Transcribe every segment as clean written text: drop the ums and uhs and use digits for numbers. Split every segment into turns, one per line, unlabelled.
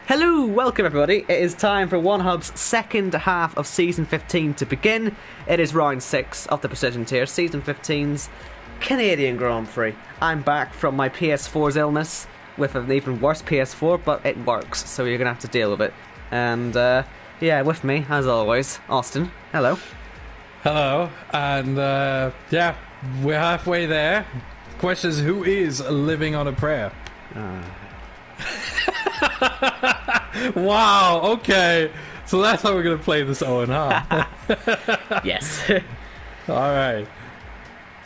Hello, welcome everybody. It is time for OneHub's second half of Season 15 to begin. It is round 6 of the Precision Tier, Season 15's Canadian Grand Prix. I'm back from my PS4's illness with an even worse PS4, but it works, so you're going to have to deal with it. And, yeah, with me, as always, Austin. Hello.
Hello, and, yeah, we're halfway there. The question is, who is living on a prayer? Wow, okay. So that's how we're going to play this Owen, huh?
Yes.
Alright.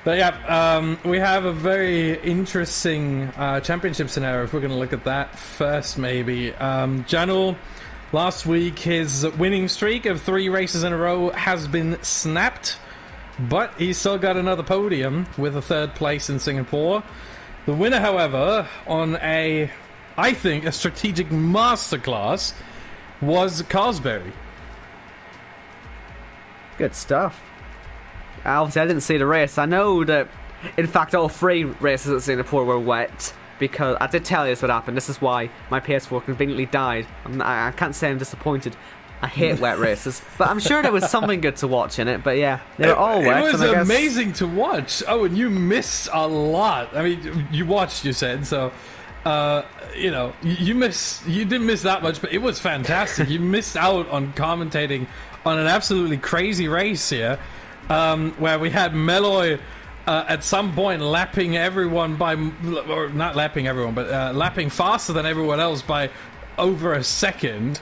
But yeah, we have a very interesting championship scenario, if we're going to look at that first, maybe. Janul, last week, his winning streak of 3 races in a row has been snapped, but he's still got another podium with a 3rd place in Singapore. The winner, however, on I think a strategic masterclass, was Carsberry.
Good stuff. Obviously, I didn't see the race. I know that, in fact, all 3 races at Singapore were wet, because I did tell you this would happen. This is why my PS4 conveniently died. I can't say I'm disappointed. I hate wet races, but I'm sure there was something good to watch in it. But yeah, they were all wet.
It was amazing to watch. Oh, and you missed a lot. I mean, you watched, you said, so... you know, you didn't miss that much, but it was fantastic. You missed out on commentating on an absolutely crazy race here, where we had Meloy at some point lapping everyone by, or not lapping everyone, but lapping faster than everyone else by over a second.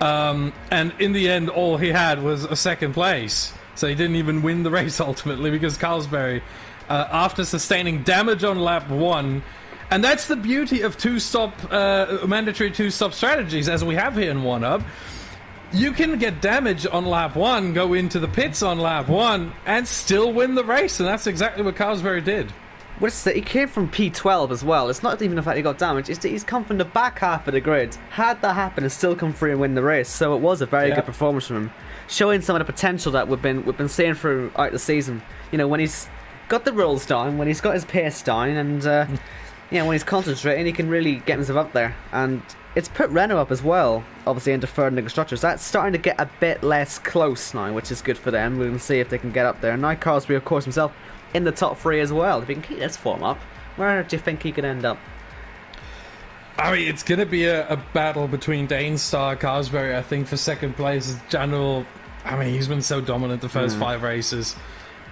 And in the end, all he had was a 2nd place. So he didn't even win the race ultimately, because Carsberry, after sustaining damage on lap 1, and that's the beauty of mandatory 2-stop strategies, as we have here in OneHub. You can get damage on lap 1, go into the pits on lap 1, and still win the race, and that's exactly what Carsberry did.
Well, he came from P12 as well. It's not even the fact he got damaged, it's that he's come from the back half of the grid, had that happen and still come through and win the race, so it was a very good performance from him, showing some of the potential that we've been seeing throughout the season. You know, when he's got the rules down, when he's got his pace down, and yeah, when he's concentrating, he can really get himself up there. And it's put Renault up as well, obviously into 3rd in the Constructors. That's starting to get a bit less close now, which is good for them. We'll see if they can get up there. And now Carsberry, of course, himself in the top 3 as well. If he can keep this form up, where do you think he could end up?
I mean, it's going to be a battle between Danestar, Carsberry, I think, for 2nd place. Janul, I mean, he's been so dominant the first 5 races.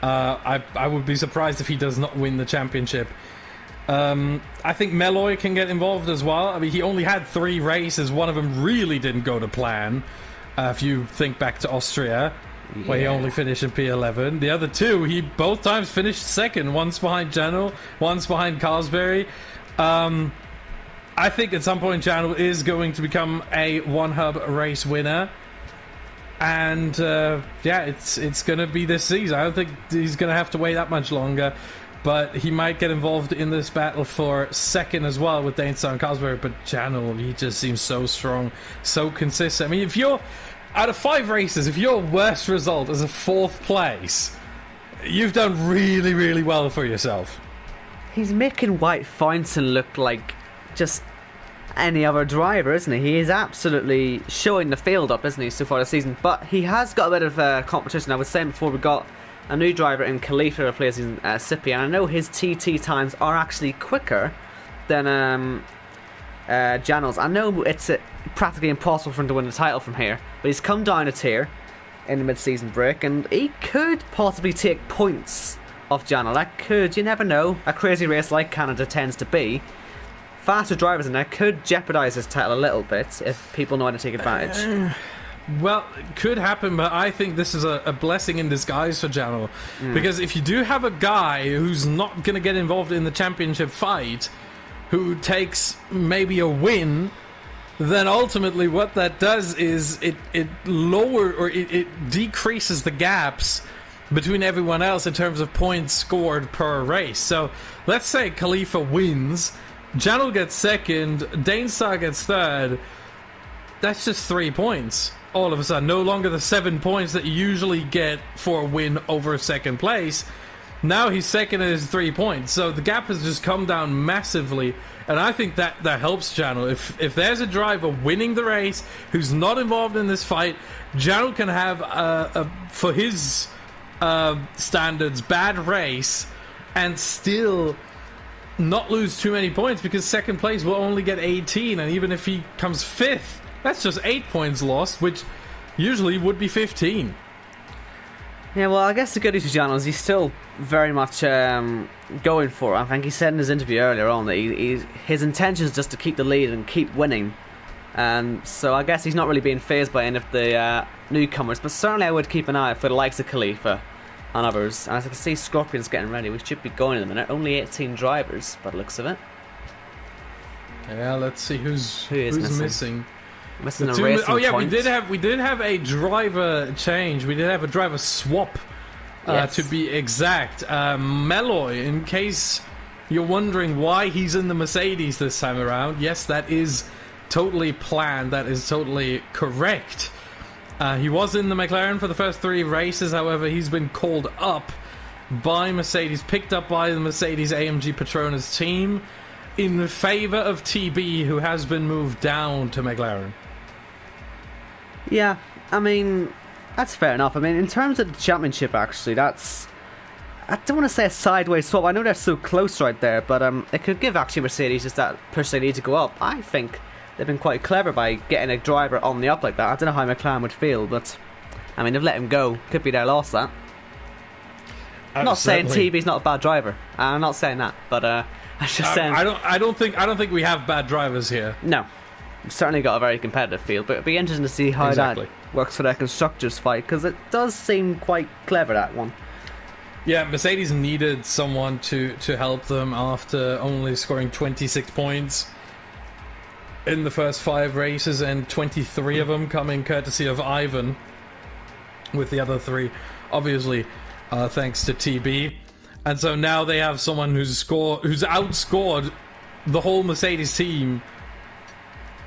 I would be surprised if he does not win the championship. I think Meloy can get involved as well. I mean, he only had 3 races. One of them really didn't go to plan. If you think back to Austria, where he only finished in P11. The other 2, he both times finished 2nd. Once behind Janul, once behind Carsberry. I think at some point Janul is going to become a OneHub race winner. And, yeah, it's going to be this season. I don't think he's going to have to wait that much longer. But he might get involved in this battle for 2nd as well with Danestar and Carsberry. But Janul, he just seems so strong, so consistent. I mean, if you're, out of 5 races, if your worst result is a 4th place, you've done really, really well for yourself.
He's making White Fountain look like just any other driver, isn't he? He is absolutely showing the field up, isn't he, so far this season? But he has got a bit of competition. I was saying before, we got a new driver in Khalifa replacing Sippy, and I know his TT times are actually quicker than Janul's. I know it's practically impossible for him to win the title from here, but he's come down a tier in the mid-season break, and he could possibly take points off Janul. That could, you never know. A crazy race like Canada tends to be. Faster drivers in there could jeopardise his title a little bit if people know how to take advantage.
Well, it could happen, but I think this is a blessing in disguise for Janul. Because if you do have a guy who's not going to get involved in the championship fight, who takes maybe a win, then ultimately what that does is it decreases the gaps between everyone else in terms of points scored per race. So let's say Khalifa wins, Janul gets 2nd, Danestar gets 3rd. That's just 3 points. All of a sudden, no longer the 7 points that you usually get for a win over 2nd place. Now he's second at his 3 points. So the gap has just come down massively. And I think that helps Janel. If there's a driver winning the race who's not involved in this fight, Janel can have, for his standards, bad race and still not lose too many points, because second place will only get 18. And even if he comes 5th, that's just 8 points lost, which usually would be 15.
Yeah, well, I guess the good news with Jan is he's still very much going for it. I think he said in his interview earlier on that his intention is just to keep the lead and keep winning. And so I guess he's not really being fazed by any of the newcomers, but certainly I would keep an eye out for the likes of Khalifa and others. And as I can see, Scorpion's getting ready. We should be going in a minute. Only 18 drivers, by the looks of it.
Yeah, let's see who's missing.
Missing a racing
Oh yeah,
point.
we did have a driver change. We did have a driver swap,
Yes.
to be exact. Meloy, in case you're wondering why he's in the Mercedes this time around, yes, that is totally planned. That is totally correct. He was in the McLaren for the first 3 races. However, he's been called up by Mercedes, picked up by the Mercedes AMG Petronas team in favor of TB, who has been moved down to McLaren.
Yeah, I mean, that's fair enough. I mean, in terms of the championship, actually, that's... I don't want to say a sideways swap. I know they're so close right there, but it could give actually Mercedes just that push they need to go up. I think they've been quite clever by getting a driver on the up like that. I don't know how McLaren would feel, but I mean, they've let him go. Could be their loss, that. I'm not saying TB's not a bad driver. I'm not saying that, but I'm just saying.
I don't think we have bad drivers here.
No, we've certainly got a very competitive field, but it'd be interesting to see how that works for their constructors fight, because it does seem quite clever, that one.
Yeah, Mercedes needed someone to help them after only scoring 26 points in the first 5 races, and 23 of them coming courtesy of Ivan, with the other 3 obviously thanks to TB. And so now they have someone who's outscored the whole Mercedes team,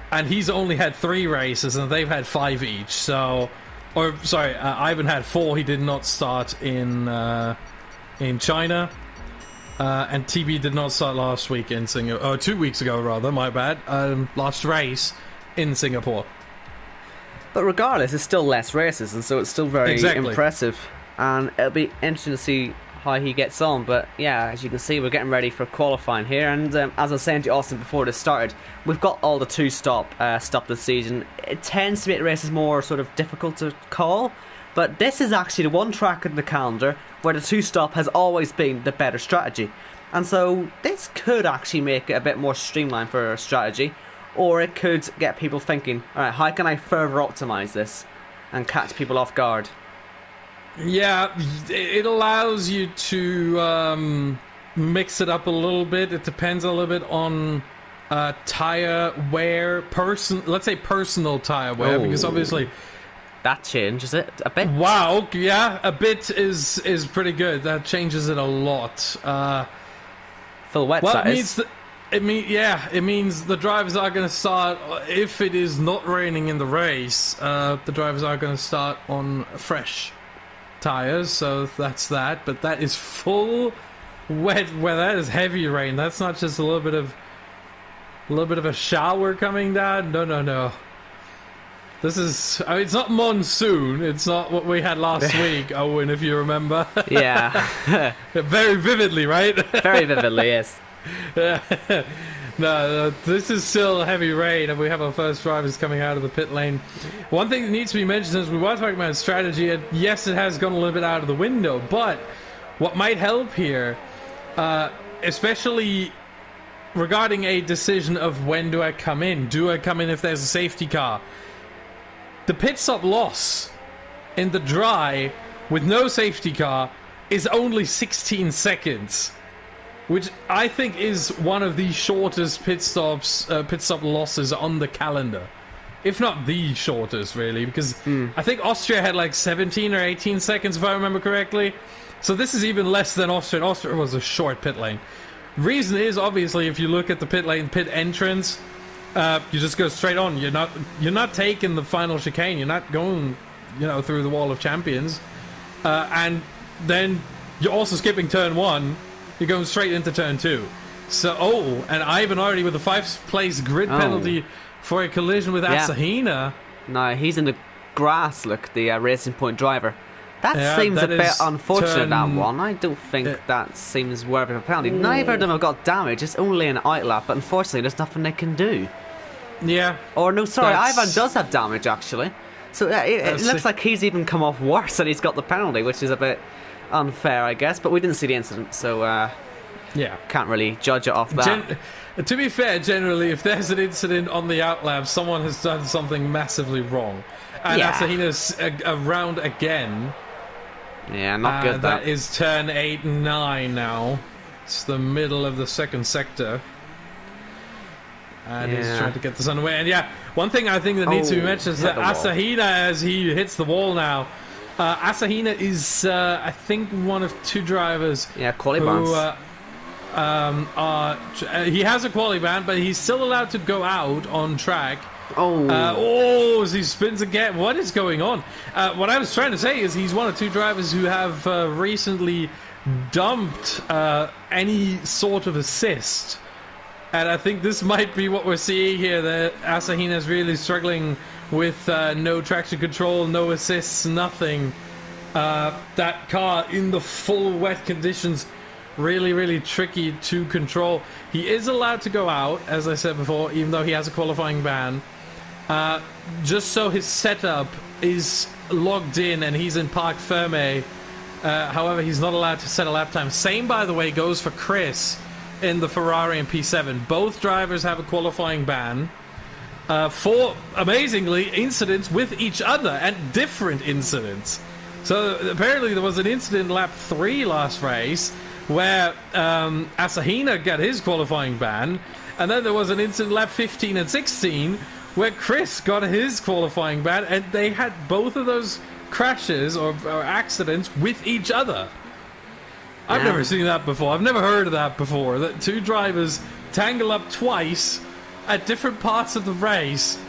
and he's only had 3 races and they've had 5 each. So, or sorry, Ivan had 4. He did not start in China, and TB did not start last week in Singapore. Oh, 2 weeks ago rather. My bad. Last race in Singapore.
But regardless, it's still less races, and so it's still very impressive. And it'll be interesting to see how he gets on. But yeah, as you can see, we're getting ready for qualifying here. And as I was saying to Austin before this started, we've got all the 2-stop this season. It tends to make races more sort of difficult to call. But this is actually the one track in the calendar where the 2-stop has always been the better strategy. And so this could actually make it a bit more streamlined for a strategy. Or it could get people thinking, alright, how can I further optimise this and catch people off guard?
Yeah, it allows you to mix it up a little bit. It depends a little bit on tyre wear, let's say personal tyre wear, because obviously...
That changes it a bit.
Wow, yeah, a bit is pretty good. That changes it a lot.
For the wet size.
It means the drivers are going to start, if it is not raining in the race, the drivers are going to start on fresh tires, so that's that. But that is full wet, where that is heavy rain. That's not just a little bit of a shower coming down. No. This is, I mean, it's not monsoon. It's not what we had last week, Owen, if you remember.
Yeah.
Very vividly, right?
Very vividly, yes.
No, this is still heavy rain, and we have our first drivers coming out of the pit lane. One thing that needs to be mentioned is we were talking about strategy, and yes, it has gone a little bit out of the window, but what might help here, especially regarding a decision of when do I come in? Do I come in if there's a safety car? The pit stop loss in the dry with no safety car is only 16 seconds. Which I think is one of the shortest pit stop losses on the calendar, if not the shortest, really. Because I think Austria had like 17 or 18 seconds, if I remember correctly. So this is even less than Austria. Austria was a short pit lane. Reason is obviously if you look at the pit lane pit entrance, you just go straight on. You're not taking the final chicane. You're not going, through the wall of champions, and then you're also skipping turn 1. You're going straight into turn 2. So, and Ivan already with a 5th place grid penalty for a collision with Asahina.
No, he's in the grass, look, the Racing Point driver. That seems a bit unfortunate, that one. I don't think that seems worthy of a penalty. Neither of them have got damage, it's only an outlap, but unfortunately there's nothing they can do.
Yeah.
Or no, sorry, Ivan does have damage, actually. So it looks like he's even come off worse and he's got the penalty, which is a bit unfair, I guess. But we didn't see the incident, so can't really judge it off that.
To be fair, generally, if there's an incident on the outlap, someone has done something massively wrong. And Asahina's around again.
Yeah, not good.
That is turn 8 and 9 now. It's the middle of the second sector. And he's trying to get this underway. And one thing I think that needs to be mentioned is that Asahina, as he hits the wall now, Asahina is, I think, one of 2 drivers.
Yeah, quali bans.
He has a quali ban, but he's still allowed to go out on track. As he spins again. What is going on? What I was trying to say is he's one of 2 drivers who have recently dumped any sort of assist. And I think this might be what we're seeing here, that Asahina is really struggling with no traction control, no assists, nothing. That car in the full wet conditions, really, really tricky to control. He is allowed to go out, as I said before, even though he has a qualifying ban. Just so his setup is logged in and he's in Parc Ferme. However, he's not allowed to set a lap time. Same, by the way, goes for Chris in the Ferrari and P7. Both drivers have a qualifying ban for, amazingly, incidents with each other and different incidents. So apparently there was an incident in lap 3 last race where Asahina got his qualifying ban, and then there was an incident in lap 15 and 16 where Chris got his qualifying ban, and they had both of those crashes or accidents with each other. I've never seen that before. I've never heard of that before. That 2 drivers tangle up twice at different parts of the race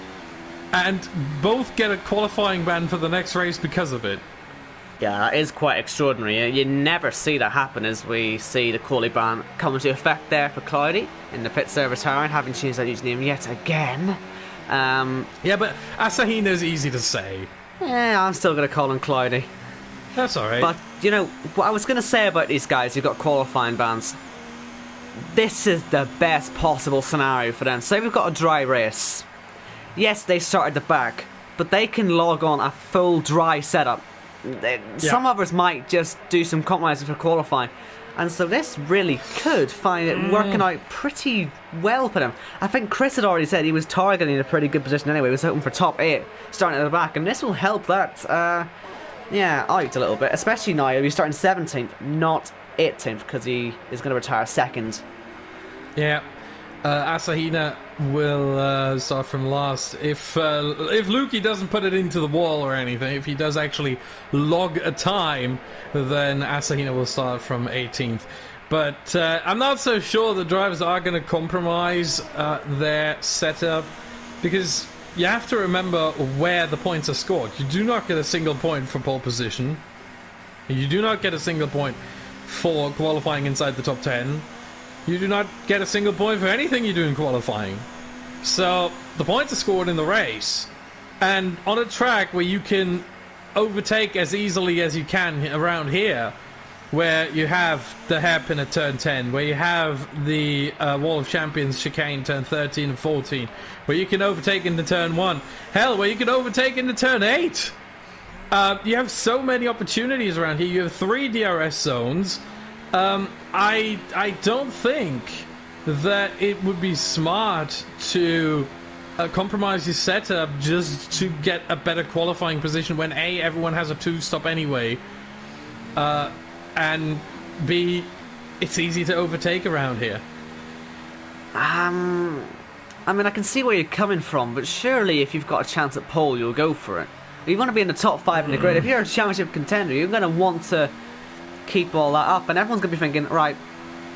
and both get a qualifying ban for the next race because of it.
Yeah, that is quite extraordinary. You never see that happen, as we see the quali ban come into effect there for Cloudy in the pit service tower, having changed that username yet again.
Yeah, but Asahina is easy to say.
Yeah, I'm still going to call him Cloudy.
That's alright.
But, you know, what I was going to say about these guys who've got qualifying bans, this is the best possible scenario for them. Say we've got a dry race. Yes, they start at the back, but they can log on a full dry setup. Some of us might just do some compromises for qualifying. And so this really could find it working out pretty well for them. I think Chris had already said he was targeting a pretty good position anyway. He was hoping for top 8, starting at the back. And this will help that, out a little bit. Especially now, he'll be starting 17th, not 18th, because he is going to retire 2nd.
Yeah. Asahina will start from last. If Lukey doesn't put it into the wall or anything, if he does actually log a time, then Asahina will start from 18th. But I'm not so sure the drivers are going to compromise their setup, because you have to remember where the points are scored. You do not get a single point for pole position. You do not get a single point for qualifying inside the top 10. You do not get a single point for anything you do in qualifying. So the points are scored in the race, and on a track where you can overtake as easily as you can around here, where you have the hairpin at turn 10, where you have the Wall of Champions chicane turn 13 and 14, where you can overtake into turn 1, hell, where you can overtake into turn 8. You have so many opportunities around here. You have 3 DRS zones. I don't think that it would be smart to compromise your setup just to get a better qualifying position when A, everyone has a 2-stop anyway, and B, it's easy to overtake around here.
I mean, I can see where you're coming from, but surely if you've got a chance at pole, you'll go for it. You want to be in the top 5 in the grid. If you're a championship contender, you're going to want to keep all that up, and everyone's going to be thinking, right,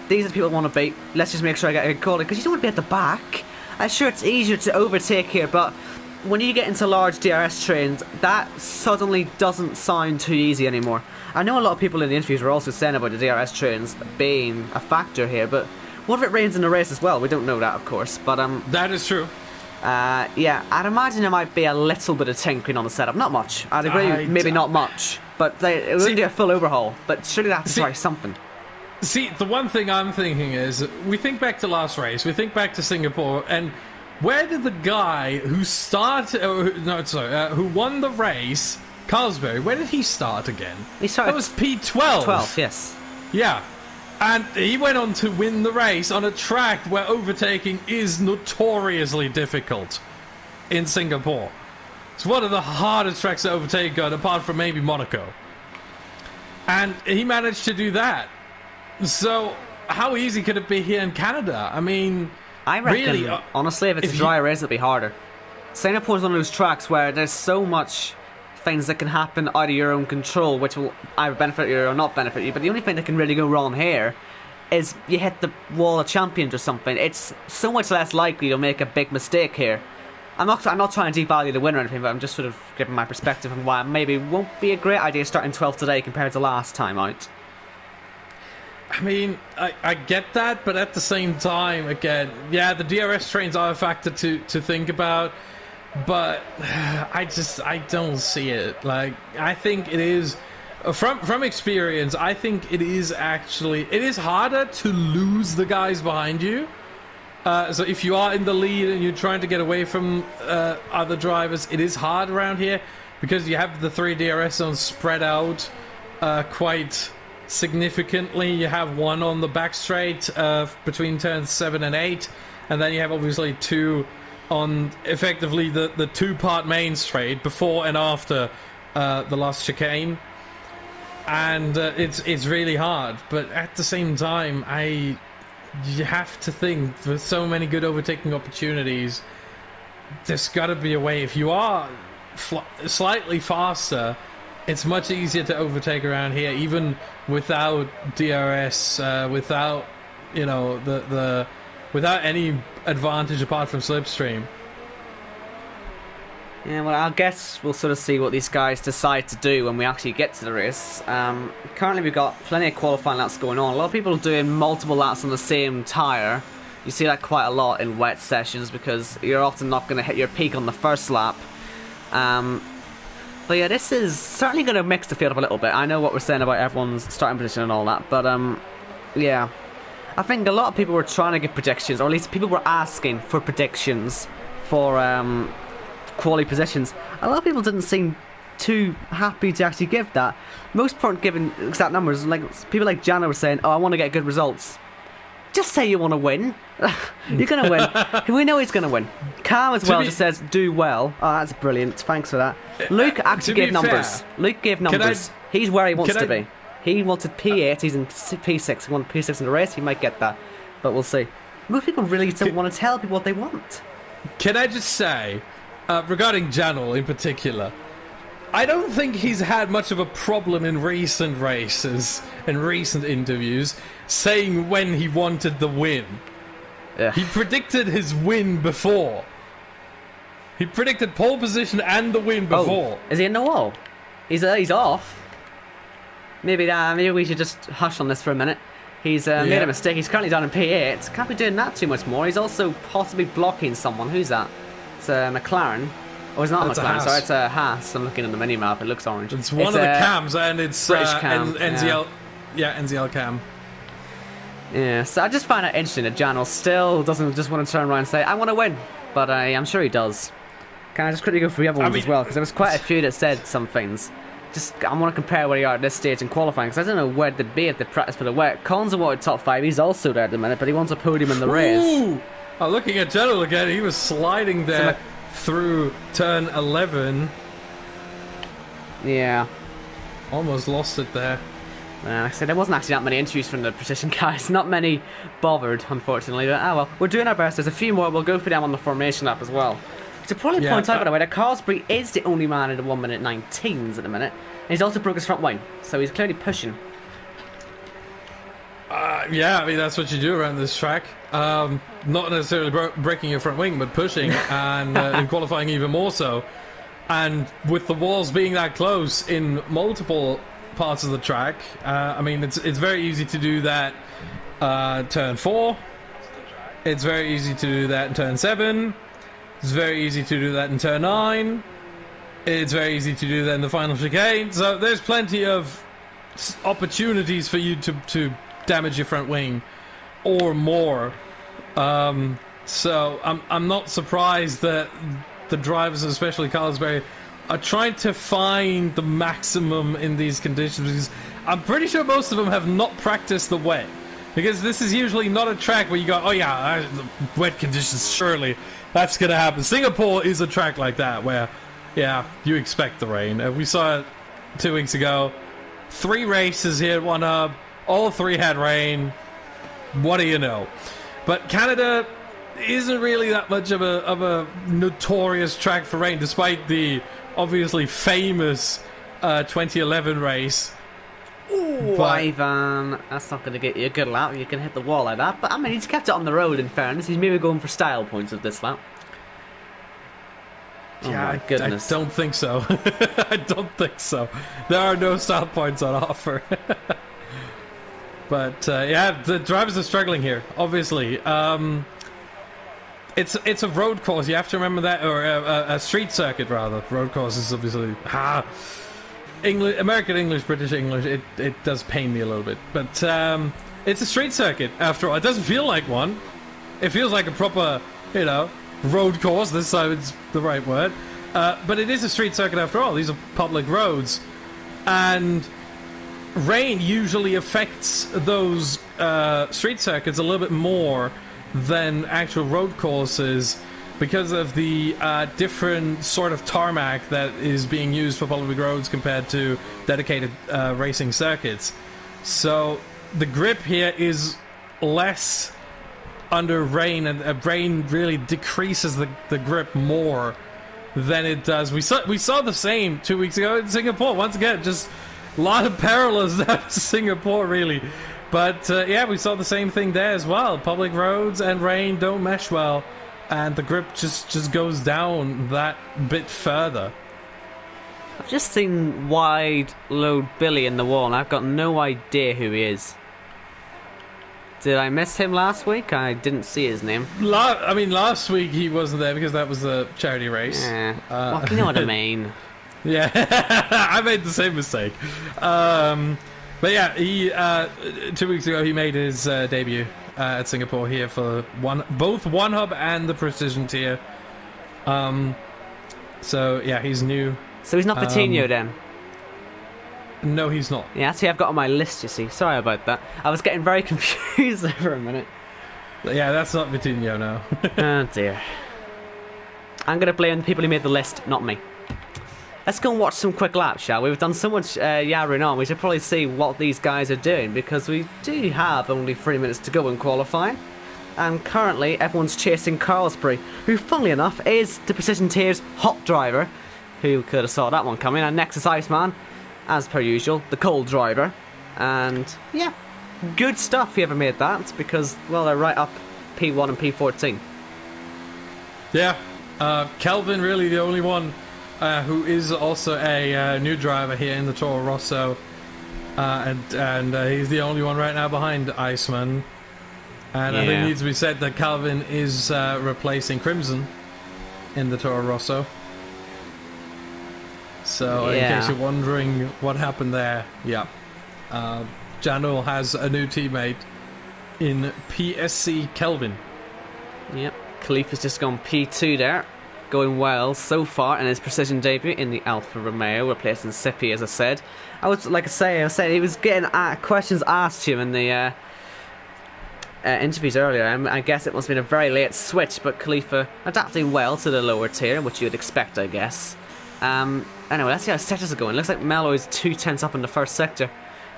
these are the people I want to beat, let's just make sure I get a good call, because you don't want to be at the back. I'm sure it's easier to overtake here, but when you get into large DRS trains, that suddenly doesn't sound too easy anymore. I know a lot of people in the interviews were also saying about the DRS trains being a factor here, but what if it rains in the race as well? We don't know that, of course, but
that is true.
Yeah, I'd imagine there might be a little bit of tinkering on the setup. Not much. I'd agree, maybe not much, but it wouldn't do a full overhaul. But surely they have to try something.
See, the one thing I'm thinking is, we think back to last race, we think back to Singapore, and where did the guy who who won the race, Carlsberg, where did he start again?
He started.
That was P12.
12, yes.
Yeah. And he went on to win the race on a track where overtaking is notoriously difficult in Singapore. It's one of the hardest tracks to overtake on, apart from maybe Monaco. And he managed to do that. So, how easy could it be here in Canada? I mean,
I reckon,
really,
honestly, if it's a dry race, it'll be harder. Singapore's one of those tracks where there's so much things that can happen out of your own control, which will either benefit you or not benefit you. But the only thing that can really go wrong here is you hit the wall of champions or something. It's so much less likely you'll make a big mistake here. I'm not trying to devalue the winner or anything, but I'm just sort of giving my perspective on why maybe it won't be a great idea starting 12th today compared to last time out.
I mean, I get that, but at the same time, again, yeah, the DRS trains are a factor to think about, but I don't see it. Like, I think it is, from experience, I think it is harder to lose the guys behind you. So if you are in the lead and you're trying to get away from other drivers, it is hard around here because you have the 3 DRS zones spread out quite significantly. You have one on the back straight between turns 7 and 8, and then you have obviously 2 on effectively the 2-part main straight before and after the last chicane, and it's really hard. But at the same time, you have to think, with so many good overtaking opportunities, there's got to be a way. If you are slightly faster, it's much easier to overtake around here, even without DRS, without, you know, without any advantage apart from slipstream.
Yeah, well, I guess we'll sort of see what these guys decide to do when we actually get to the race. Currently, we've got plenty of qualifying laps going on. A lot of people doing multiple laps on the same tyre. You see that quite a lot in wet sessions because you're often not going to hit your peak on the first lap. But yeah, this is certainly going to mix the field up a little bit. I know what we're saying about everyone's starting position and all that, but yeah. I think a lot of people were trying to get predictions, or at least people were asking for predictions for quality positions. A lot of people didn't seem too happy to actually give that. Most weren't giving exact numbers. Like people like Jana were saying, "Oh, I want to get good results." Just say you want to win. You're going to win. We know he's going to win. Cam as well just says, do well. Oh, that's brilliant. Thanks for that. Luke actually gave numbers.
Fair,
Luke gave numbers. He's where he wants to be. He wanted P8. He's in P6. He wanted P6 in the race. He might get that. But we'll see. Most people really don't want to tell people what they want.
Can I just say, regarding Janel in particular, I don't think he's had much of a problem in recent races and recent interviews saying when he wanted the win.
Yeah.
He predicted his win before. He predicted pole position and the win before.
Oh, is he in the wall? He's off. Maybe we should just hush on this for a minute. He's made a mistake. He's currently down in P8. Can't be doing that too much more. He's also possibly blocking someone. Who's that? It's a McLaren. Oh, it's not a McLaren. Sorry, it's a Haas. I'm looking at the mini-map. It looks orange.
It's one of the cams, and it's
British cam.
NZL. Yeah, NZL cam.
Yeah, so I just find it interesting that Janel still doesn't just want to turn around and say, I want to win. But I'm sure he does. Can I just quickly go through the other ones as well? Because there was quite a few that said some things. I want to compare where you are at this stage in qualifying, because I don't know where they'd be at the practice for the wet. Collins wanted top 5. He's also there at the minute, but he wants a podium in the race.
Oh, looking at Janel again, he was sliding there through turn 11.
Yeah.
Almost lost it there.
Like I said, there wasn't actually that many interviews from the Precision guys. Not many bothered, unfortunately. But, well, we're doing our best. There's a few more. We'll go for them on the formation lap as well. To probably point out, by the way, that Carlsberg is the only man in the 1 minute 19s at the minute. And he's also broke his front wing, so he's clearly pushing.
Yeah, I mean, that's what you do around this track. Not necessarily breaking your front wing, but pushing, and in qualifying even more so. And with the walls being that close in multiple parts of the track, I mean, it's very easy to do that turn 4. It's very easy to do that in turn 7. It's very easy to do that in turn 9. It's very easy to do that in the final chicane. So there's plenty of opportunities for you to damage your front wing or more. So I'm not surprised that the drivers, especially Carlsberg, are trying to find the maximum in these conditions, because I'm pretty sure most of them have not practiced the wet. Because this is usually not a track where you go, oh yeah, wet conditions, surely that's going to happen. Singapore is a track like that where, yeah, you expect the rain. We saw it 2 weeks ago. 3 races here at One Hub. All 3 had rain. What do you know? But Canada isn't really that much of a notorious track for rain, despite the obviously famous 2011 race.
Ooh, Ivan, that's not going to get you a good lap. You can hit the wall like that. But I mean, he's kept it on the road, in fairness. He's maybe going for style points with this lap. Oh
yeah,
my goodness.
I don't think so. I don't think so. There are no style points on offer. But yeah, the drivers are struggling here, obviously. It's a road course, you have to remember that, or a street circuit rather. Road course is obviously English, American English, British English. It does pain me a little bit, but it's a street circuit after all. It doesn't feel like one. It feels like a proper, road course. This is the right word, but it is a street circuit after all. These are public roads, and rain usually affects those street circuits a little bit more than actual road courses, because of the different sort of tarmac that is being used for public roads compared to dedicated racing circuits. So the grip here is less under rain, and rain really decreases the grip more than it does. We saw the same 2 weeks ago in Singapore. Once again, just a lot of parallels to Singapore, really. But yeah, we saw the same thing there as well. Public roads and rain don't mesh well, and the grip just goes down that bit further.
I've just seen wide load Billy in the wall, and I've got no idea who he is. Did I miss him last week? I didn't see his name.
Last week he wasn't there because that was a charity race.
Yeah. Well, you know what I mean.
Yeah, I made the same mistake. But yeah, he 2 weeks ago he made his debut at Singapore here for both One Hub and the Precision tier. So yeah, he's new.
So he's not Patino then?
No, he's not.
Yeah, that's who I've got on my list, you see. Sorry about that. I was getting very confused there for a minute.
Yeah, that's not Patino, no.
Oh dear. I'm going to blame the people who made the list, not me. Let's go and watch some quick laps, shall we? We've done so much yabbering on. We should probably see what these guys are doing, because we do have only 3 minutes to go in qualifying. And currently, everyone's chasing Carlsbury, who, funnily enough, is the Precision Tier's hot driver. Who could have saw that one coming? And next is Iceman, as per usual, the cold driver. And, yeah, good stuff whoever made that, because, well, they're right up P1 and P14.
Yeah, Kelvin really the only one who is also a new driver here in the Toro Rosso, and he's the only one right now behind Iceman. And I think it needs to be said that Calvin is replacing Crimson in the Toro Rosso. So in case you're wondering what happened there, Janul has a new teammate in PSC Kelvin. Yep,
Khalifa's just gone P2 there. Going well so far in his Precision debut in the Alfa Romeo, replacing Sippy, as I said. I said he was getting questions asked to him in the interviews earlier. I guess it must have been a very late switch, but Khalifa adapting well to the lower tier, which you'd expect, I guess. Anyway, let's see how sectors are going. Looks like Mello is 2 tenths up in the first sector.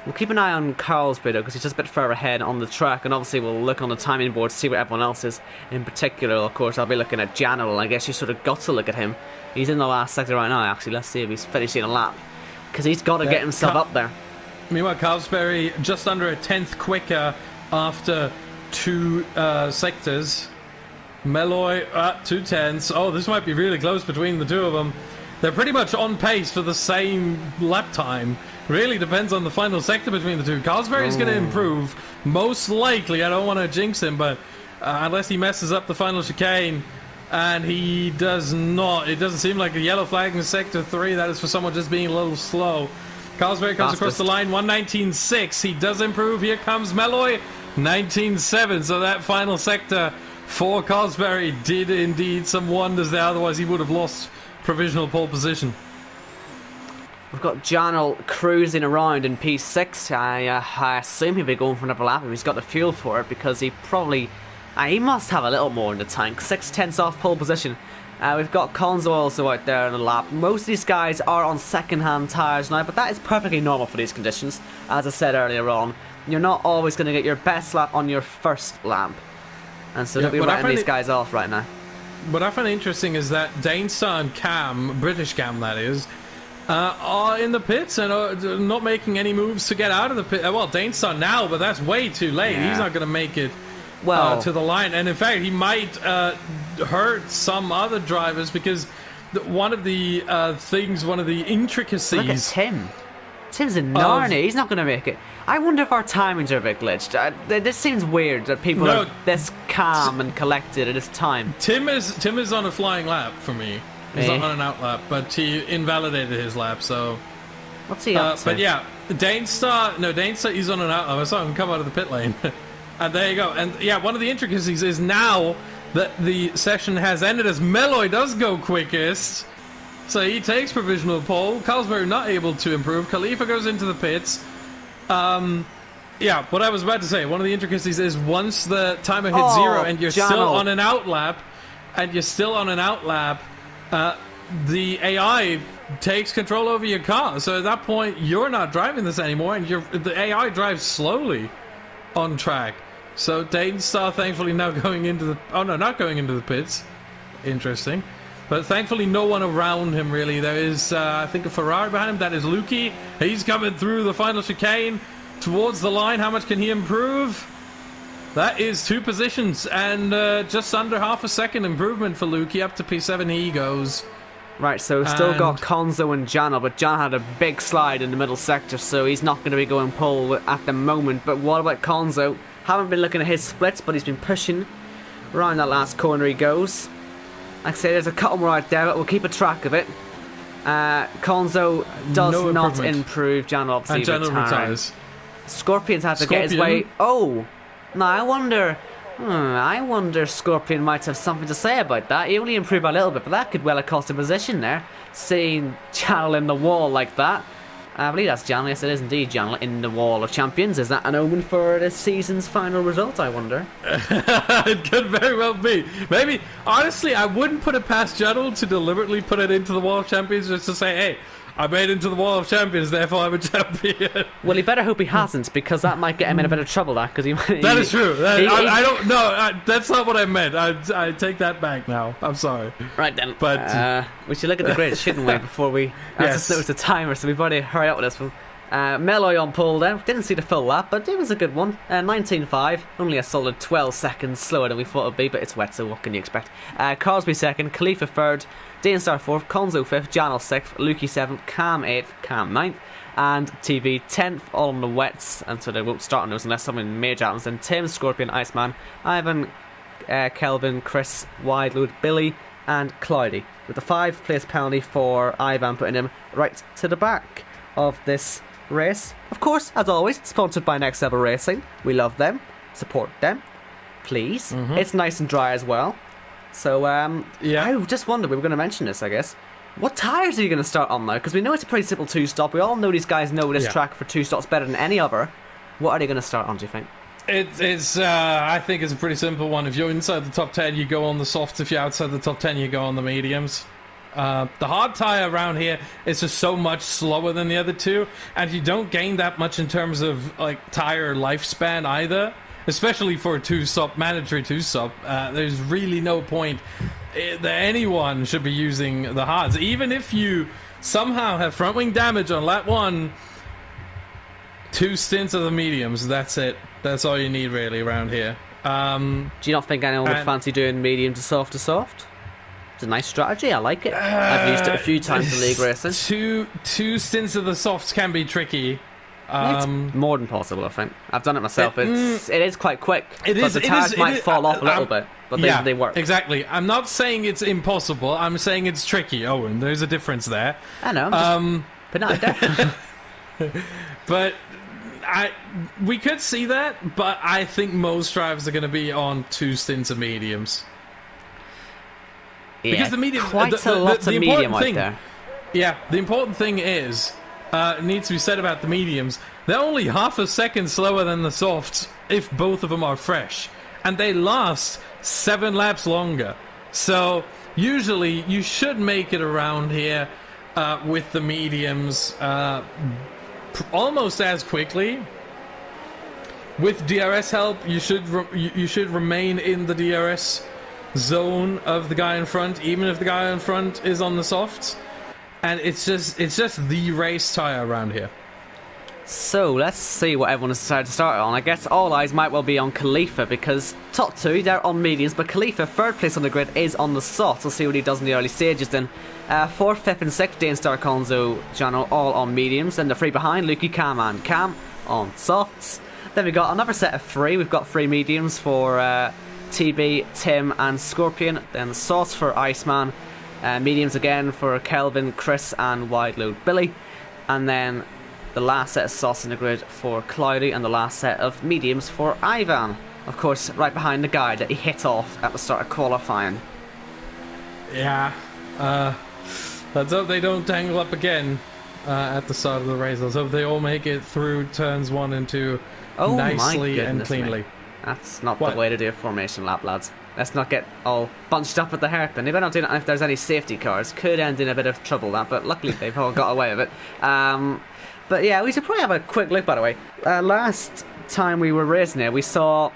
We'll keep an eye on Carlsbury though, because he's just a bit further ahead on the track, and obviously we'll look on the timing board to see where everyone else is. In particular, of course, I'll be looking at Janel. I guess you sort of got to look at him. He's in the last sector right now, actually. Let's see if he's finishing a lap, because he's got to get himself up there.
Meanwhile, Carlsbury just under a tenth quicker after two sectors. Meloy, 2 tenths. Oh, this might be really close between the two of them. They're pretty much on pace for the same lap time. Really depends on the final sector between the two. Carlsberry's going to improve, most likely. I don't want to jinx him, but unless he messes up the final chicane, and he does not. It doesn't seem like a yellow flag in sector 3. That is for someone just being a little slow. Carlsberry comes across the line, 1:19.6. He does improve. Here comes Meloy, 19.7. So that final sector for Carlsberry did indeed some wonders there. Otherwise, he would have lost provisional pole position.
We've got Janel cruising around in P6. I assume he'll be going for another lap if he's got the fuel for it, because he probably... he must have a little more in the tank. 6 tenths off pole position. We've got Konzo also out there in the lap. Most of these guys are on second-hand tyres now, but that is perfectly normal for these conditions. As I said earlier on, you're not always going to get your best lap on your first lap. And so they'll be writing these guys off right now.
What I find interesting is that Dainstar and Cam, British Cam that is, are in the pits and are not making any moves to get out of the pit. Well, Dainstar now, but that's way too late. Yeah. He's not going to make it to the line. And in fact, he might hurt some other drivers, because one of the intricacies...
Look at Tim. Tim's in Narnia. He's not going to make it. I wonder if our timings are a bit glitched. This seems weird that people are this calm and collected at this time.
Tim is on a flying lap for me. He's not on an out lap, but he invalidated his lap, so...
What's he up to?
But yeah, Dainstar, he's on an out lap. I saw him come out of the pit lane. And there you go. And yeah, one of the intricacies is now that the session has ended as Meloy does go quickest. So he takes provisional pole. Carlsberry not able to improve. Khalifa goes into the pits. Yeah, what I was about to say, one of the intricacies is once the timer hits 0 and you're still on an out lap, the AI takes control over your car. So at that point, you're not driving this anymore, and the AI drives slowly on track. So Dainstar thankfully now going into the... Oh no, not going into the pits. Interesting. But thankfully no one around him really. There is, I think, a Ferrari behind him. That is Lukey. He's coming through the final chicane towards the line. How much can he improve? That is 2 positions and just under half a second improvement for Lukey. Up to P7 he goes.
Right, so we've still got Konzo and Janel, but Jan had a big slide in the middle sector, so he's not going to be going pole at the moment. But what about Konzo? Haven't been looking at his splits, but he's been pushing. Around that last corner he goes. Like I say, there's a couple more out there, but we'll keep a track of it. Konzo does not improve. Janel obviously retires. Scorpion's had to get his way. Oh, now I wonder Scorpion might have something to say about that. He only improved a little bit, but that could well have cost a position there. Seeing Janel in the wall like that. I believe that's Janel. Yes, it is indeed Janel in the wall of champions. Is that an omen for this season's final result, I wonder?
It could very well be. Maybe, honestly, I wouldn't put it past Janel to deliberately put it into the wall of champions just to say, hey, I made it into the wall of champions, therefore I'm a champion.
Well, he better hope he hasn't, because that might get him in a bit of trouble, that. Cause
that is true. I don't know. That's not what I meant. I take that back now. I'm sorry.
Right then. But we should look at the grid, shouldn't we, before we... I just noticed the timer, so we've got to hurry up with this one. Meloy on pole then. Didn't see the full lap, but it was a good one. 19.5. Only a solid 12 seconds slower than we thought it would be, but it's wet, so what can you expect? Crosby second, Khalifa third, Dainstar 4th, Konzo 5th, Janel 6th, Lukey 7th, Cam 8th, Cam 9th, and TV 10th, all on the wets, and so they won't start on those unless something major happens. Then Tim, Scorpion, Iceman, Ivan, Kelvin, Chris, Wideload, Billy, and Cloudy, with the 5th place penalty for Ivan putting him right to the back of this race. Of course, as always, sponsored by Next Level Racing. We love them. Support them, please. It's nice and dry as well. So, yeah. I just wondered, we were going to mention this, I guess. What tyres are you going to start on now? Because we know it's a pretty simple 2-stop. We all know these guys know this track for 2 stops better than any other. What are they going to start on, do you think?
I think it's a pretty simple one. If you're inside the top 10, you go on the softs. If you're outside the top 10, you go on the mediums. The hard tyre around here is just so much slower than the other two, and you don't gain that much in terms of like tyre lifespan either. Especially for a 2-stop, mandatory 2-stop, there's really no point that anyone should be using the hards. Even if you somehow have front wing damage on lap 1, 2 stints of the mediums, that's it. That's all you need really around here.
Do you not think anyone would fancy doing medium to soft to soft? It's a nice strategy. I like it. I've used it a few times in league racing.
Two stints of the softs can be tricky.
It's more than possible, I think. I've done it myself. It is quite quick.
It is.
But the tires might fall off a little bit, but they work.
Exactly. I'm not saying it's impossible. I'm saying it's tricky, Owen. There's a difference there.
I know. But not there.
But we could see that, but I think most drivers are going to be on 2 stints of mediums.
Yeah,
because the medium,
quite a lot of medium out there.
Yeah, the important thing is, it needs to be said about the mediums, they're only half a second slower than the softs if both of them are fresh. And they last 7 laps longer. So, usually, you should make it around here with the mediums almost as quickly. With DRS help, you should remain in the DRS zone of the guy in front, even if the guy in front is on the softs. And it's just the race tire around here.
So let's see what everyone has decided to start on. I guess all eyes might well be on Khalifa, because top 2 they're on mediums, but Khalifa, 3rd place on the grid, is on the softs. We'll see what he does in the early stages then. 4th, 5th and 6th, Dane Star, Conzo, Jano, all on mediums. Then the 3 behind, Lukey, Cam and Cam on softs. Then we got another set of 3. We've got 3 mediums for TB, Tim and Scorpion. Then the softs for Iceman. Mediums again for Kelvin, Chris and Wide Load Billy. And then the last set of softs in the grid for Cloudy, and the last set of mediums for Ivan. Of course, right behind the guy that he hit off at the start of qualifying.
Yeah. Let's hope they don't tangle up again at the start of the race. Let's hope they all make it through turns 1 and 2 nicely and cleanly.
Me. That's not the way to do a formation lap, lads. Let's not get all bunched up at the hairpin. They better not do that if there's any safety cars. Could end in a bit of trouble, that, but luckily they've all got away with it. But yeah, we should probably have a quick look, by the way. Last time we were racing here, we saw...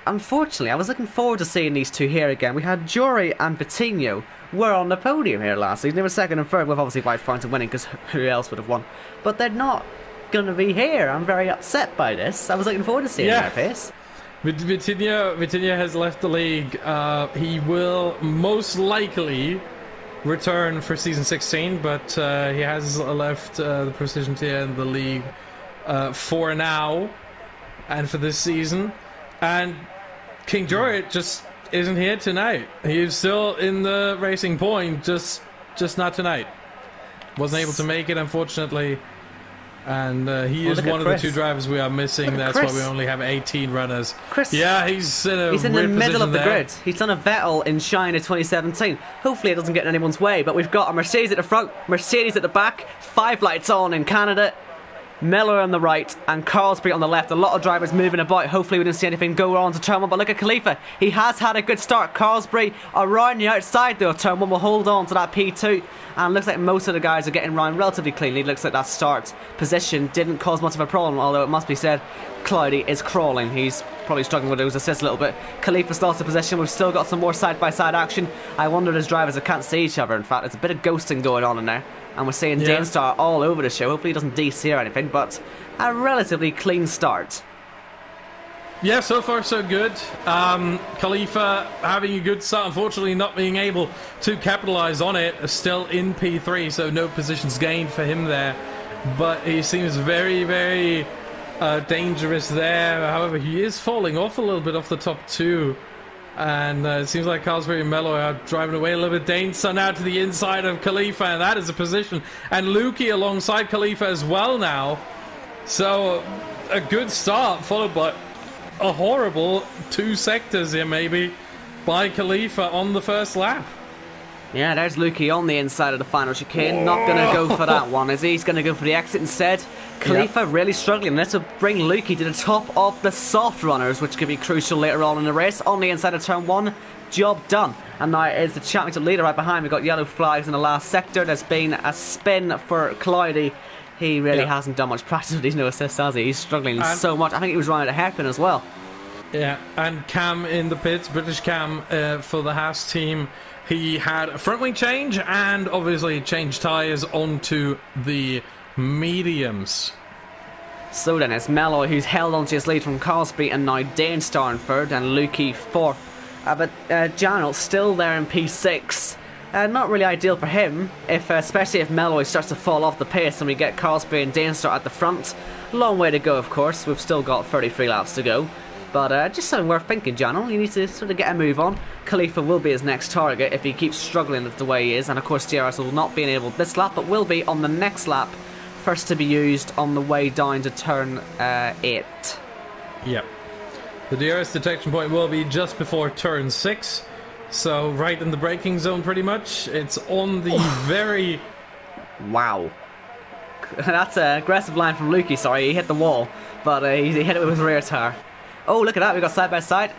Unfortunately, I was looking forward to seeing these two here again. We had Jory and Patino were on the podium here last season. They were 2nd and 3rd, with obviously White Fountain winning, because who else would have won? But they're not going to be here. I'm very upset by this. I was looking forward to seeing their pace.
Vitinha has left the league. He will most likely return for season 16, but he has left the Precision tier in the league for now and for this season. And King Jory just isn't here tonight. He is still in the Racing Point, just not tonight. Wasn't able to make it, unfortunately. And he is one of the 2 drivers we are missing. That's why we only have 18 runners.
Chris,
yeah, he's in
the middle of the grid. He's done a Vettel in China 2017. Hopefully it doesn't get in anyone's way. But we've got a Mercedes at the front, Mercedes at the back, 5 lights on in Canada, Miller on the right and Carlsbury on the left. A lot of drivers moving about. Hopefully we didn't see anything go on to turn 1, but look at Khalifa. He has had a good start. Carlsbury around the outside though. Turn 1 will hold on to that P2, and looks like most of the guys are getting round relatively cleanly. Looks like that start position didn't cause much of a problem, although it must be said Cloudy is crawling. He's probably struggling with those assists a little bit. Khalifa starts the position. We've still got some more side-by-side action. I wonder if drivers that can't see each other. In fact, there's a bit of ghosting going on in there. And we're seeing Dane Star all over the show. Hopefully he doesn't DC or anything, but a relatively clean start.
Yeah, so far so good. Khalifa having a good start, unfortunately not being able to capitalise on it. Still in P3, so no positions gained for him there. But he seems very, very dangerous there. However, he is falling off a little bit off the top 2. And it seems like Carlsbury and Mello are driving away a little bit. Dane Star now to the inside of Khalifa, and that is a position. And Lukey alongside Khalifa as well now. So a good start, followed by a horrible 2 sectors here maybe by Khalifa on the first lap.
Yeah, there's Lukey on the inside of the final chicane. Not going to go for that one, is he? He's going to go for the exit instead. Khalifa really struggling. This will bring Lukey to the top of the soft runners, which could be crucial later on in the race. On the inside of turn 1, job done. And now it's the championship leader right behind. We've got yellow flags in the last sector. There's been a spin for Cloudy. He really hasn't done much practice with these no assists, has he? He's struggling so much. I think he was running a hairpin as well.
Yeah, and Cam in the pits, British Cam for the Haas team. He had a front wing change and obviously changed tyres onto the mediums.
So then it's Melloy who's held onto his lead from Cosby, and now Danestar in third and Lukey fourth. But Janel still there in P6. Not really ideal for him, especially if Melloy starts to fall off the pace and we get Cosby and Danestar at the front. Long way to go, of course. We've still got 33 laps to go. But just something worth thinking, Janel. You need to sort of get a move on. Khalifa will be his next target if he keeps struggling the way he is. And of course, DRS will not be enabled this lap, but will be on the next lap. First to be used on the way down to turn 8.
Yep. The DRS detection point will be just before turn 6. So right in the braking zone pretty much. It's on the very...
Wow. That's an aggressive line from Lukey, sorry. He hit the wall, but he hit it with his rear tire. Oh, look at that. We got side by side.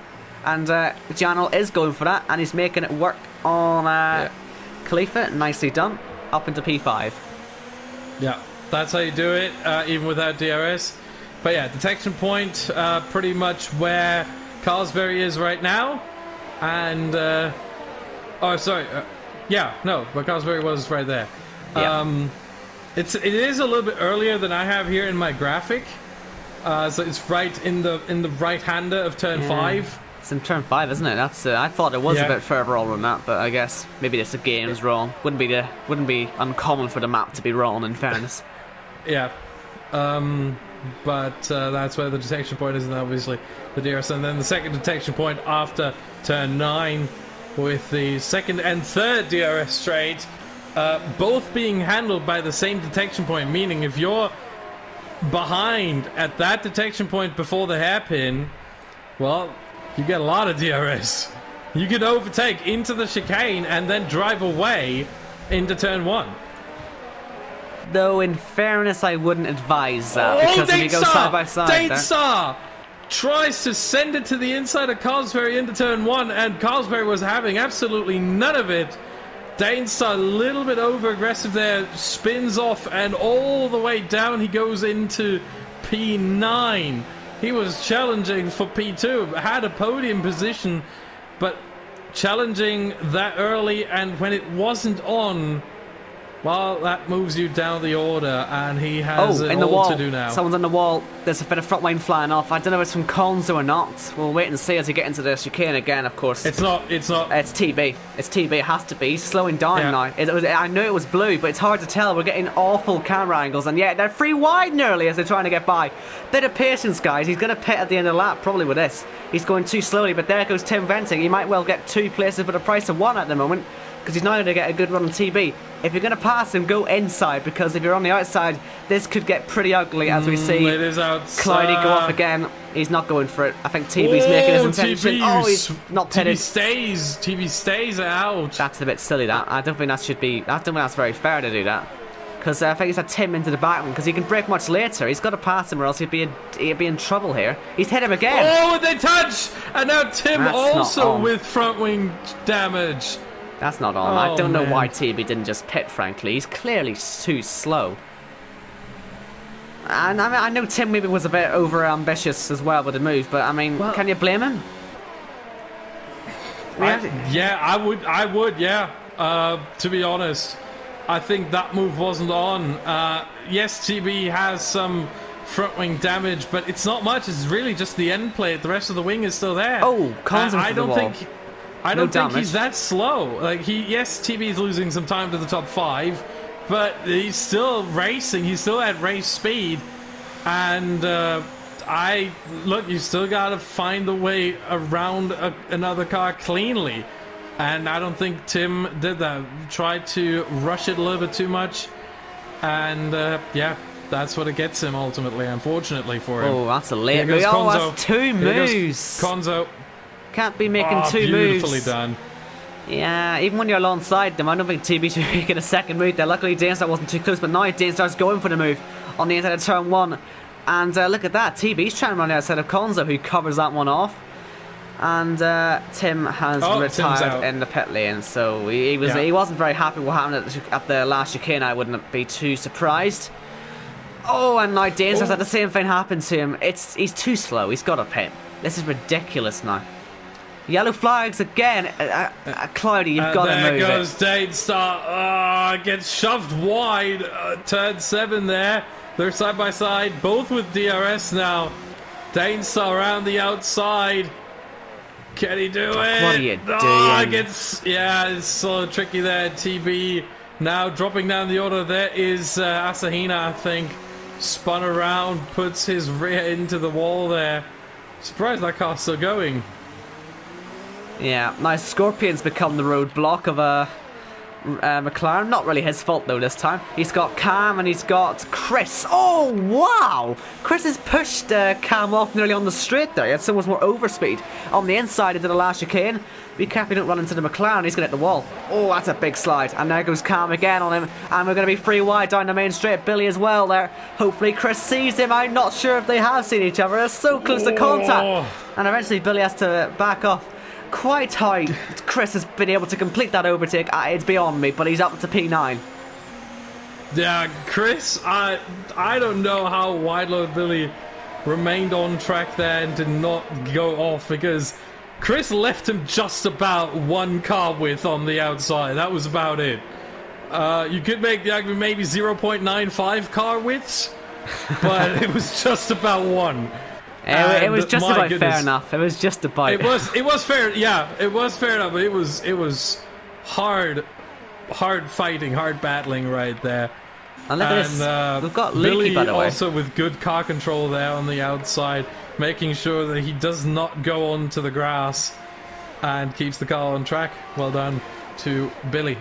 And Janel is going for that, and he's making it work on Khalifa. Nicely done. Up into P5.
Yeah, that's how you do it, even without DRS. But yeah, detection point, pretty much where Carlsberry is right now. And, oh, sorry. Yeah, no, but Carlsberry was right there. Yeah. It is a little bit earlier than I have here in my graphic. So it's right in the right-hander of turn 5.
It's in turn 5, isn't it? That's I thought it was a bit further on than that, but I guess maybe just the game's wrong. Wouldn't be uncommon for the map to be wrong, in fairness.
Yeah. But that's where the detection point is, and obviously the DRS. And then the second detection point after turn 9 with the second and third DRS straight, both being handled by the same detection point, meaning if you're behind at that detection point before the hairpin, well, you get a lot of DRS. You can overtake into the chicane and then drive away into turn 1.
Though, in fairness, I wouldn't advise that, because if you go side by side...
Danestar tries to send it to the inside of Carlsberry into turn 1, and Carlsberry was having absolutely none of it. Danestar a little bit over-aggressive there, spins off, and all the way down he goes into P9. He was challenging for P2, had a podium position, but challenging that early, and when it wasn't on, well, that moves you down the order, and he has
in the wall
to do now.
Someone's on the wall. There's a bit of front wing flying off. I don't know if it's from Conzo or not. We'll wait and see as we get into the chicane again, of course.
It's not.
It's TB. It's TB. It has to be. He's slowing down now. I knew it was blue, but it's hard to tell. We're getting awful camera angles, and yeah, they're free wide nearly as they're trying to get by. Bit of patience, guys. He's going to pit at the end of the lap, probably with this. He's going too slowly, but there goes Tim Venting. He might well get 2 places for the price of 1 at the moment, because he's not going to get a good run on TB. If you're going to pass him, go inside, because if you're on the outside, this could get pretty ugly, as we see
it is
Cloudy go off again. He's not going for it. I think TB's making his intention. He's not pitted.
TB stays out.
That's a bit silly, that. I don't think that should be... I don't think that's very fair to do that. Because I think he's had Tim into the back one, because he can break much later. He's got to pass him, or else he'd be in trouble here. He's hit him again.
Oh, they touch! And now Tim also with front wing damage.
That's not on. I don't know why TB didn't just pit, frankly. He's clearly too slow. And I mean, I know Tim maybe was a bit over-ambitious as well with the move, but I mean, can you blame him?
I would, to be honest. I think that move wasn't on. Yes, TB has some front wing damage, but it's not much. It's really just the end plate. The rest of the wing is still there.
Oh, I
don't think he's that slow. Like TB's losing some time to the top 5, but he's still racing. He's still at race speed, and you still gotta find the way around another car cleanly. And I don't think Tim did that. Tried to rush it a little bit too much, and that's what it gets him ultimately. Unfortunately for him.
Oh, that's a late move. Oh, that's 2 moves.
Conzo.
Can't be making 2 moves.
Beautifully done.
Yeah, even when you're alongside them, I don't think TB should be making a second move there. Luckily, Danestar wasn't too close, but now Danestar's going for the move on the inside of turn 1. And look at that, TB's trying to run outside of Conzo, who covers that one off. And Tim has retired in the pit lane, so he wasn't very happy with what happened at the last chicane. I wouldn't be too surprised. Oh, and now Danestar's had the same thing happen to him. He's too slow. He's got to pit. This is ridiculous now. Yellow flags again. Cloudy, you've got to move it.
There goes Danestar. Gets shoved wide. Turn 7 there. They're side by side, both with DRS now. Dainstar around the outside. Can he do it?
What are you doing?
Yeah, it's so tricky there. TB now dropping down the order. There is Asahina, I think. Spun around, puts his rear into the wall there. Surprised that car's still going.
Yeah, nice. Scorpion's become the roadblock of McLaren. Not really his fault though this time. He's got Cam and he's got Chris. Oh wow! Chris has pushed Cam off nearly on the straight there. He had so much more overspeed. On the inside into the last chicane. Be careful you don't run into the McLaren. He's going to hit the wall. Oh, that's a big slide. And there goes Cam again on him. And we're going to be free wide down the main straight. Billy as well there. Hopefully Chris sees him. I'm not sure if they have seen each other. They're so close to contact. And eventually Billy has to back off quite high. Chris has been able to complete that overtake. It's beyond me, but he's up to P9.
Yeah, Chris, I don't know how wide load Billy remained on track there and did not go off, because Chris left him just about one car width on the outside. That was about it. You could make the argument maybe 0.95 car widths, but it was just about one.
It was just about fair enough. It was just about.
It was fair. Yeah, it was fair enough. But it was hard fighting, hard battling right there.
And look at this. We've got
Billy
Lukey, by the way.
Also with good car control there on the outside, making sure that he does not go onto the grass and keeps the car on track. Well done to Billy.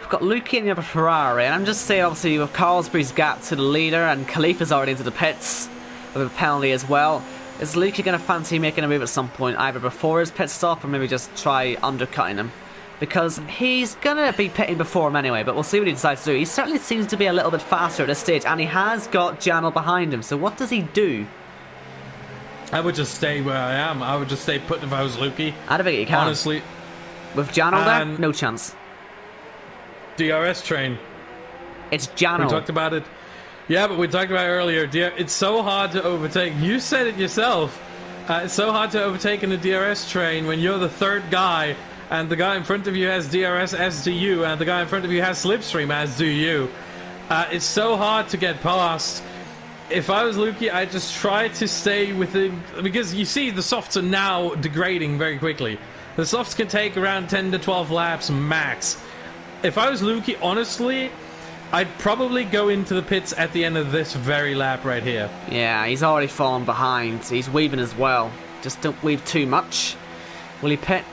We've got Lukey in the other Ferrari, and I'm just saying, obviously, with Carlsbury's gap to the leader, and Khalifa's already into the pits with a penalty as well. Is Lukey going to fancy making a move at some point, either before his pit stop or maybe just try undercutting him? Because he's going to be pitting before him anyway, but we'll see what he decides to do. He certainly seems to be a little bit faster at this stage, and he has got Janel behind him, so what does he do?
I would just stay where I am. I would just stay put if I was Lukey.
I don't think he can.
Honestly.
With Janel there, no chance.
DRS train.
It's Janel.
We talked about it. Yeah, but we talked about it earlier. It's so hard to overtake. You said it yourself. It's so hard to overtake in a DRS train when you're the third guy, and the guy in front of you has DRS, as do you, and the guy in front of you has Slipstream, as do you. It's so hard to get past. If I was Lukey, I'd just try to stay within, because you see the softs are now degrading very quickly. The softs can take around 10 to 12 laps max. If I was Lukey, honestly, I'd probably go into the pits at the end of this very lap right here.
Yeah, he's already fallen behind. He's weaving as well. Just don't weave too much. Will he pit?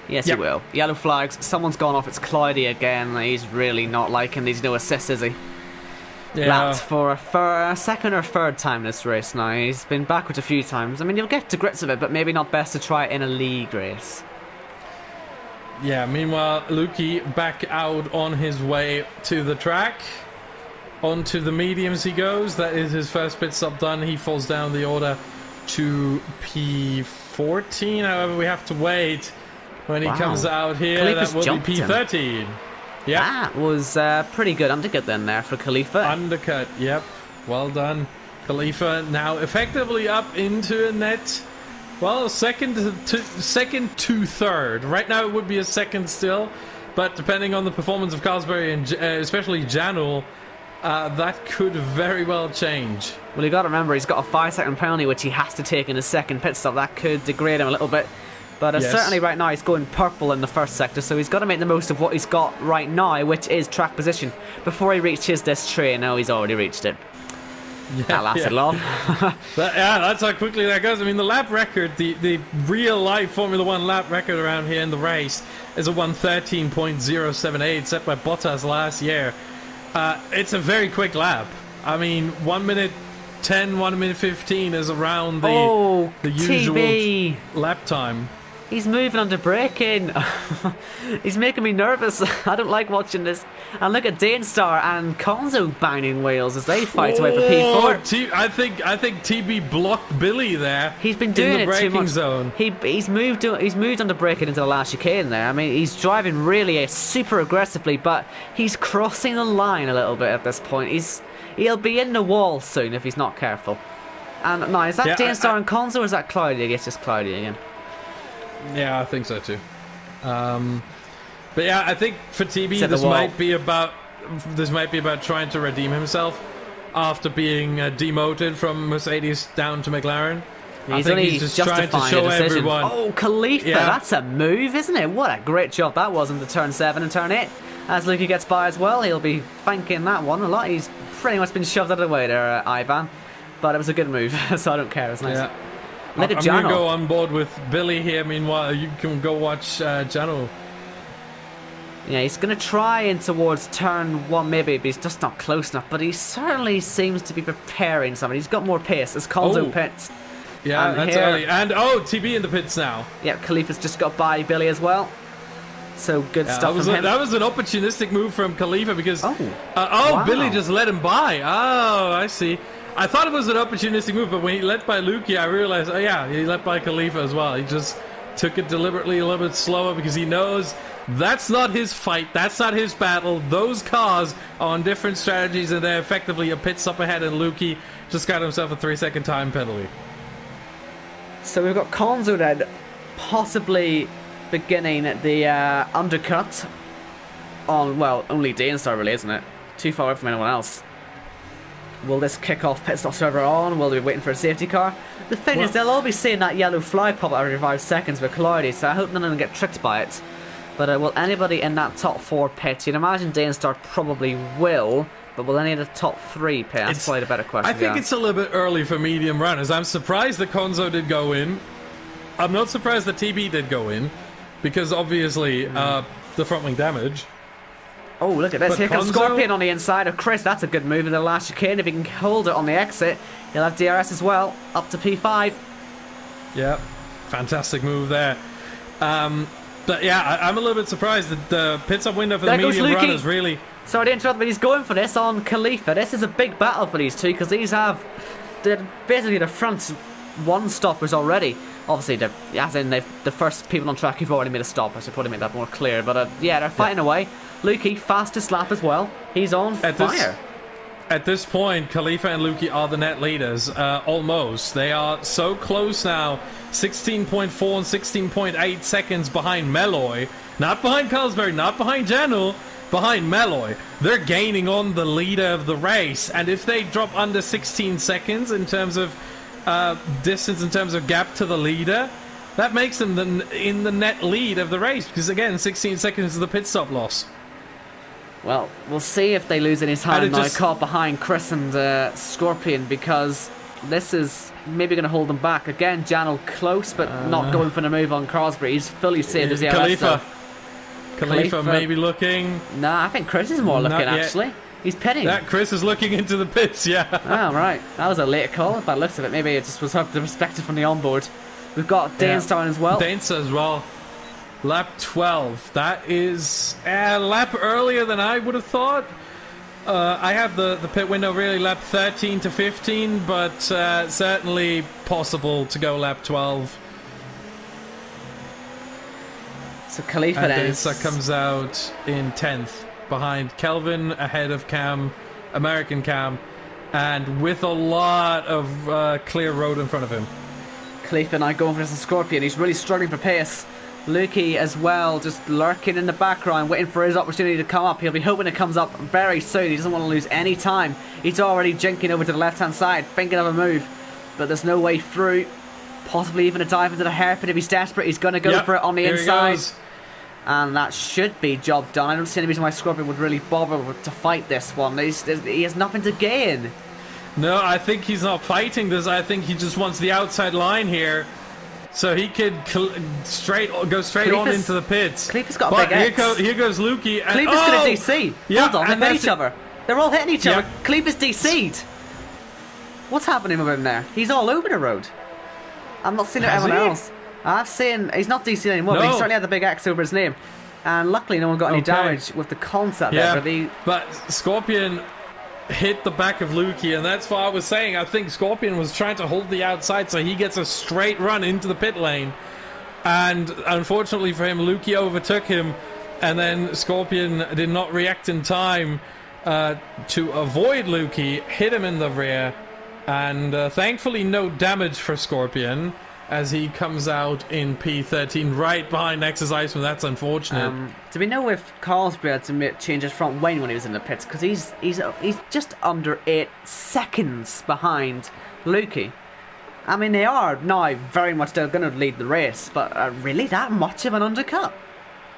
Yes, yep. He will. Yellow flags. Someone's gone off. It's Cloudy again. He's really not liking these no assists, is he?
Yeah.
Lapped for a second or third time this race now. He's been backwards a few times. I mean, you'll get to grips with it, but maybe not best to try it in a league race.
Yeah, meanwhile, Lukey back out on his way to the track. Onto the mediums he goes. That is his first pit stop done. He falls down the order to P14. However, we have to wait when he comes out here.
Khalifa's
that will be P13.
Yeah, that was pretty good undercut then there for Khalifa.
Undercut, yep. Well done. Khalifa now effectively up into a net. Well, second to third. Right now it would be a second still, but depending on the performance of Carlsbury and especially Janul, that could very well change.
Well, you got to remember he's got a 5-second penalty which he has to take in his second pit stop. That could degrade him a little bit. But
yes.
Certainly right now he's going purple in the first sector, so he's got to make the most of what he's got right now, which is track position. Before he reaches this train, now he's already reached it. Yeah, that lasted long.
That's how quickly that goes. I mean, the lap record, the real-life Formula 1 lap record around here in the race is a 1:13.078 set by Bottas last year. It's a very quick lap. I mean, 1 minute 10, 1 minute 15 is around the usual
TB.
lap time.
He's moving under braking. He's making me nervous. I don't like watching this. And look at Dainstar and Konzo banging wheels as they fight away for P4.
I think TB blocked Billy there.
He's been doing
in the
it too much.
Zone.
He's moved under braking into the last chicane there. I mean, he's driving really super aggressively, but he's crossing the line a little bit at this point. He'll be in the wall soon if he's not careful. And now, is that Dainstar and Konzo, or is that Cloudy? I guess it's Cloudy again.
Yeah, I think so too. But yeah, I think for TB this might be about trying to redeem himself. after being demoted from Mercedes down to McLaren.
He's
just trying to show everyone.
Oh, Khalifa, that's a move, isn't it? What a great job that was into turn 7 and turn 8. As Luki gets by as well, he'll be thanking that one a lot. He's pretty much been shoved out of the way there, Ivan. But it was a good move, so I don't care. It's nice.
Yeah. I'm going to go on board with Billy here. Meanwhile, you can go watch Jano.
Yeah, he's going to try in towards turn 1 maybe, but he's just not close enough. But he certainly seems to be preparing something. He's got more pace as Conzo pits.
Yeah, and that's early. And, TB in the pits now.
Yeah, Khalifa's just got by Billy as well. So good stuff from him.
That was an opportunistic move from Khalifa because...
wow.
Billy just let him by. Oh, I see. I thought it was an opportunistic move, but when he let by Luki, I realized, he let by Khalifa as well. He just took it deliberately a little bit slower because he knows that's not his fight. That's not his battle. Those cars are on different strategies, and they're effectively a pit stop ahead, and Luki just got himself a 3-second time penalty.
So we've got Konzo then possibly beginning the undercut on, well, only Dainstar really, isn't it? Too far away from anyone else. Will this kick off pit stop server on? Will they be waiting for a safety car? The thing is, they'll all be seeing that yellow flag pop out every 5 seconds with Cloudy, so I hope none of them get tricked by it. But will anybody in that top 4 pit? You'd imagine Dainstar probably will, but will any of the top 3 pit? That's probably the better question.
I think it's a little bit early for medium runners. I'm surprised that Konzo did go in. I'm not surprised that TB did go in, because obviously the front wing damage.
Oh, look at this. But here comes Scorpion on the inside of Chris. That's a good move in the last chicane. If he can hold it on the exit, he'll have DRS as well, up to P5.
Yeah, fantastic move there. But yeah, I'm a little bit surprised that the pit stop window for the medium runners really...
Sorry to interrupt, but he's going for this on Khalifa. This is a big battle for these two, because these have basically the front 1 stoppers already. Obviously, the first people on track who've already made a stop. I should probably make that more clear. But yeah, they're fighting away. Luki, fastest lap as well. He's on fire.
At this point, Khalifa and Luki are the net leaders. Almost. They are so close now. 16.4 and 16.8 seconds behind Meloy. Not behind Carlsberg, not behind Janul. Behind Meloy. They're gaining on the leader of the race. And if they drop under 16 seconds in terms of distance, in terms of gap to the leader, that makes them in the net lead of the race. Because again, 16 seconds is the pit stop loss.
Well, we'll see if they lose any time now caught behind Chris and Scorpion, because this is maybe going to hold them back. Again, Janel close, but not going for the move on Crosby. He's fully saved his
Khalifa maybe looking.
Nah, I think Chris is more looking, actually. He's pitting.
That Chris is looking into the pits, yeah.
Oh, right. That was a late call, by the looks of it. Maybe it just was the perspective from the onboard. We've got Dainstar as well.
Dainstar as well. Lap 12. That is a lap earlier than I would have thought. I have the pit window really lap 13 to 15, but certainly possible to go lap 12.
So Khalifa
Dainstar comes out in 10th behind Kelvin, ahead of Cam, American Cam, and with a lot of clear road in front of him.
Khalifa and I going for this Scorpion. He's really struggling for pace. Luki as well, just lurking in the background, waiting for his opportunity to come up. He'll be hoping it comes up very soon. He doesn't want to lose any time. He's already jinking over to the left-hand side, thinking of a move, but there's no way through. Possibly even a dive into the hairpin if he's desperate. He's going to go for it on the inside. And that should be job done. I don't see any reason why Scorpion would really bother to fight this one. He has nothing to gain.
No, I think he's not fighting this. I think he just wants the outside line here, so he could go straight on into the pits.
Khalifa's got a big X.
Here goes Luki.
Khalifa's going to DC.
Yeah,
hold on, they hit each other. They're all hitting each other.
Yeah.
Khalifa's DC'd. What's happening with him there? He's all over the road. I'm not seeing everyone else. I've seen he's not DC'd anymore, but he certainly had the big X over his name. And luckily no one got any damage with the concept there.
But Scorpion hit the back of Luki, and that's what I was saying. I think Scorpion was trying to hold the outside so he gets a straight run into the pit lane. And unfortunately for him, Luki overtook him, and then Scorpion did not react in time to avoid Luki, hit him in the rear, and thankfully no damage for Scorpion. as he comes out in P13 right behind Nexus Iceman. That's unfortunate.
Do we know if Carlsberg had to change his front wing when he was in the pits? Because he's just under 8 seconds behind Lukey. I mean, they are now very much still going to lead the race, but really that much of an undercut?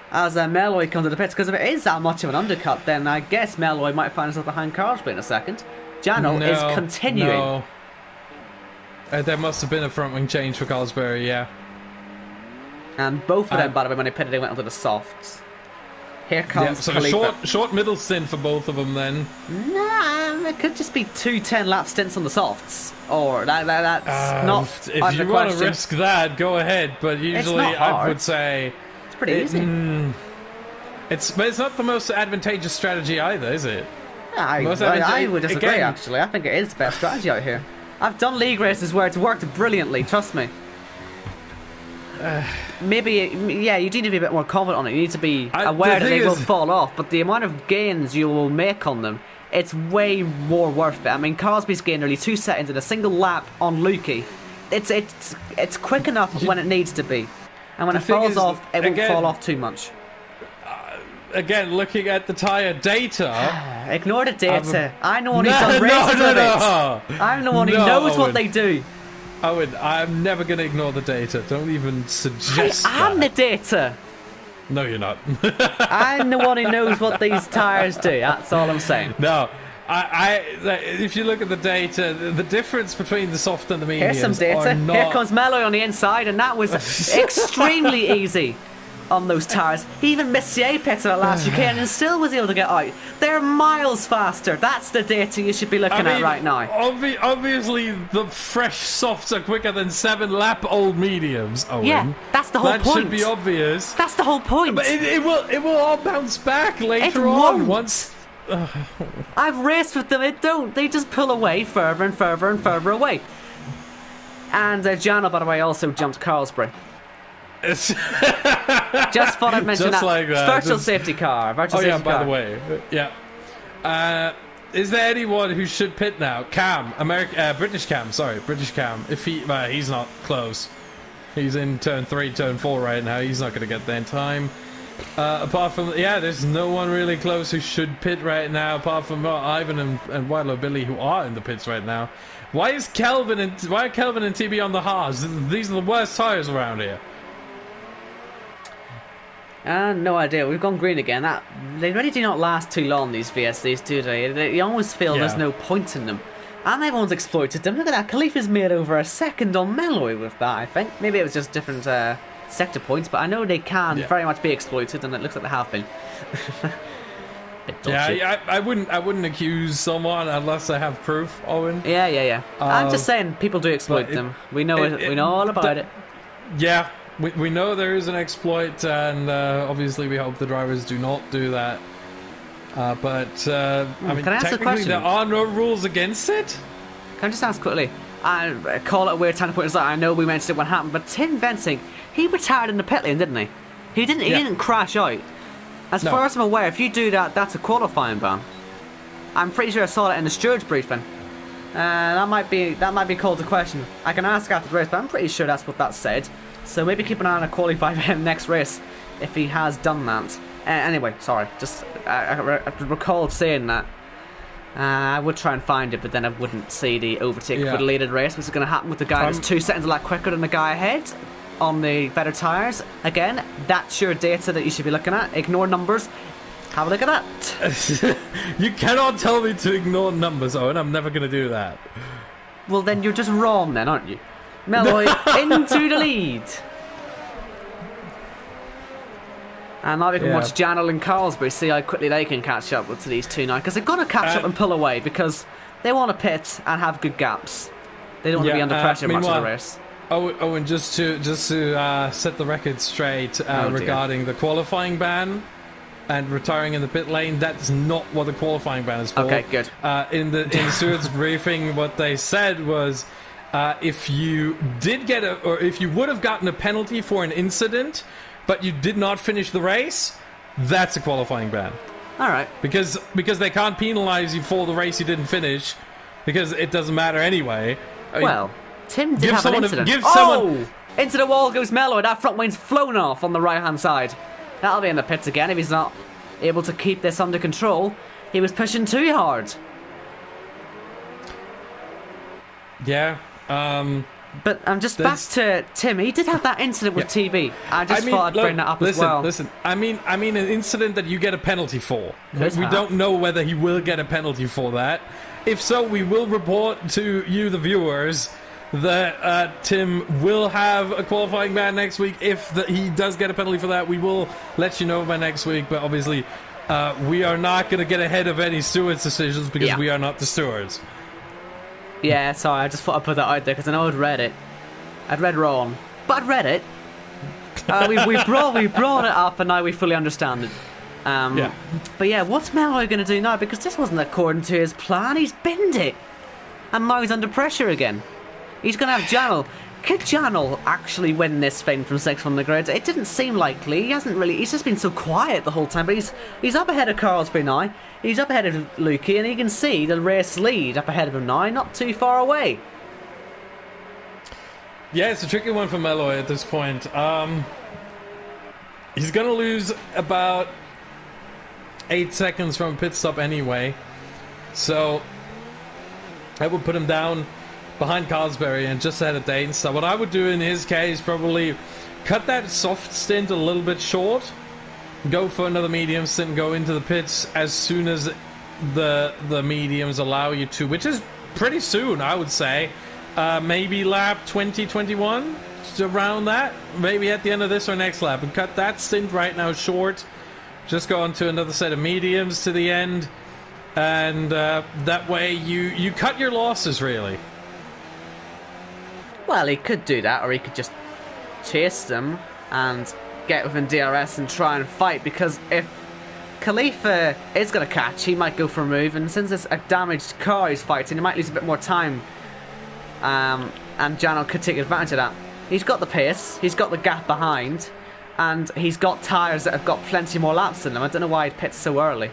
As Meloy comes to the pits, because if it is that much of an undercut, then I guess Meloy might find himself behind Carlsberg in a second. Jano is continuing.
No. There must have been a front wing change for Carlsberg, yeah.
And both of them, by the way, when they pitted, they went onto the softs. Here comes
short middle stint for both of them then.
Nah, it could just be 2 10-lap stints on the softs. Or that's not
if you want to risk that, go ahead. But usually I would say
it's pretty easy.
But it's not the most advantageous strategy either, is it?
I would disagree, actually. I think it is the best strategy out here. I've done league races where it's worked brilliantly, trust me. Maybe, you do need to be a bit more confident on it. You need to be aware that they will fall off, but the amount of gains you will make on them, it's way more worth it. I mean, Cosby's gained nearly 2 seconds in a single lap on Lukey. It's quick enough when it needs to be. And when it falls off, it won't fall off too much.
Again, looking at the tyre data...
Ignore the data. I'm the one who's done races with it. I'm the one who knows what they do.
Owen, I'm never going to ignore the data. Don't even suggest that.
I'm the data.
No, you're not.
I'm the one who knows what these tyres do. That's all I'm saying.
No. If you look at the data, the difference between the soft and the mediums...
Here's some data. Here comes Meloy on the inside, and that was extremely easy on those tyres. He even missed the apex of that last chicane and still was able to get out. They're miles faster. That's the data you should be looking at right now.
Obviously, the fresh softs are quicker than 7-lap-old mediums, Owen.
Yeah, that's the whole point.
That should be obvious.
That's the whole point.
But it will all bounce back later on. Once...
I've raced with them. It don't. They just pull away further and further and further away. And Jano, by the way, also jumped Carlsberg. Just thought I'd mention that.
Like that.
Virtual safety car. By
the way. Yeah. Is there anyone who should pit now? British Cam. If he's not close. He's in turn 3, turn 4 right now. He's not going to get there in time. Apart from, there's no one really close who should pit right now, apart from Ivan and Wildlow Billy, who are in the pits right now. Why are Kelvin and TB on the hards? These are the worst tyres around here.
No idea. We've gone green again. They really do not last too long, these VSCs, do they? You almost feel there's no point in them. And everyone's exploited them. Look at that. Khalifa's made over a second on Meloy with that, I think. Maybe it was just different sector points, but I know they can very much be exploited, and it looks like they have been.
I wouldn't accuse someone unless I have proof, Owen.
Yeah. I'm just saying people do exploit them. We know we know all about it.
Yeah. We know there is an exploit, and obviously we hope the drivers do not do that. I mean,
can I ask a
technically
question?
there are no rules against it.
Can I just ask quickly? I call it a weird time to point this out. I know we mentioned it when it happened, but Tim Vensing, he retired in the pit lane, didn't he? He didn't crash out. As far as I'm aware, if you do that, that's a qualifying ban. I'm pretty sure I saw that in the stewards briefing. That might be called to question. I can ask after the race, but I'm pretty sure that's what that said. So maybe keep an eye on a qualify for him next race if he has done that. Anyway, sorry. Just I recalled saying that. I would try and find it, but then I wouldn't see the overtake for the leaded race, which is going to happen with the guy that's 2 seconds a lap quicker than the guy ahead on the better tyres. Again, that's your data that you should be looking at. Ignore numbers. Have a look at that.
You cannot tell me to ignore numbers, Owen. I'm never going to do that.
Well, then you're just wrong then, aren't you? Meloy into the lead. And now we can watch Janel and Carlsberg, see how quickly they can catch up to these two now. Because they've got to catch up and pull away, because they want to pit and have good gaps. They don't want to be under pressure much of the race.
And just to set the record straight regarding the qualifying ban and retiring in the pit lane, that's not what the qualifying ban is for.
Okay, good.
In the stewards briefing, what they said was if you did get or if you would have gotten a penalty for an incident, but you did not finish the race, that's a qualifying ban.
All right.
Because they can't penalise you for the race you didn't finish, because it doesn't matter anyway.
Well, Tim did have an incident. Into the wall goes Mello. That front wing's flown off on the right-hand side. That'll be in the pits again if he's not able to keep this under control. He was pushing too hard.
Yeah.
But I'm just back to Tim. He did have that incident with TB. I thought I'd bring that up as well.
Listen, I mean an incident that you get a penalty for. We don't know whether he will get a penalty for that. If so, we will report to you, the viewers, that Tim will have a qualifying ban next week. If he does get a penalty for that, we will let you know by next week. But obviously, we are not going to get ahead of any stewards' decisions because we are not the stewards.
Yeah, sorry, I just thought I'd put that out there because I know I'd read it. I'd read wrong, but I'd read it. We brought it up and now we fully understand it. But yeah, what's Mello going to do now? Because this wasn't according to his plan. He's binned it. And now he's under pressure again. He's going to have Janel. Could Janel actually win this thing from 6th on the grid? It didn't seem likely. He's just been so quiet the whole time. But he's up ahead of Carlsby now. He's up ahead of Lukey, and he can see the race lead up ahead of him now, not too far away.
Yeah, it's a tricky one for Mello at this point. He's going to lose about 8 seconds from pit stop anyway. So I would put him down behind Carlsberry and just ahead of Dane. So what I would do in his case, probably cut that soft stint a little bit short, go for another medium stint, go into the pits as soon as the mediums allow you to, which is pretty soon, I would say. Maybe lap 20, 21, around that. Maybe at the end of this or next lap. And cut that stint right now short. Just go on to another set of mediums to the end. And that way you cut your losses, really.
Well, he could do that, or he could just chase them and get within DRS and try and fight, because if Khalifa is going to catch, he might go for a move, and since it's a damaged car he's fighting, he might lose a bit more time. And Janel could take advantage of that. He's got the pace, he's got the gap behind, and he's got tyres that have got plenty more laps in them. I don't know why he pits so early.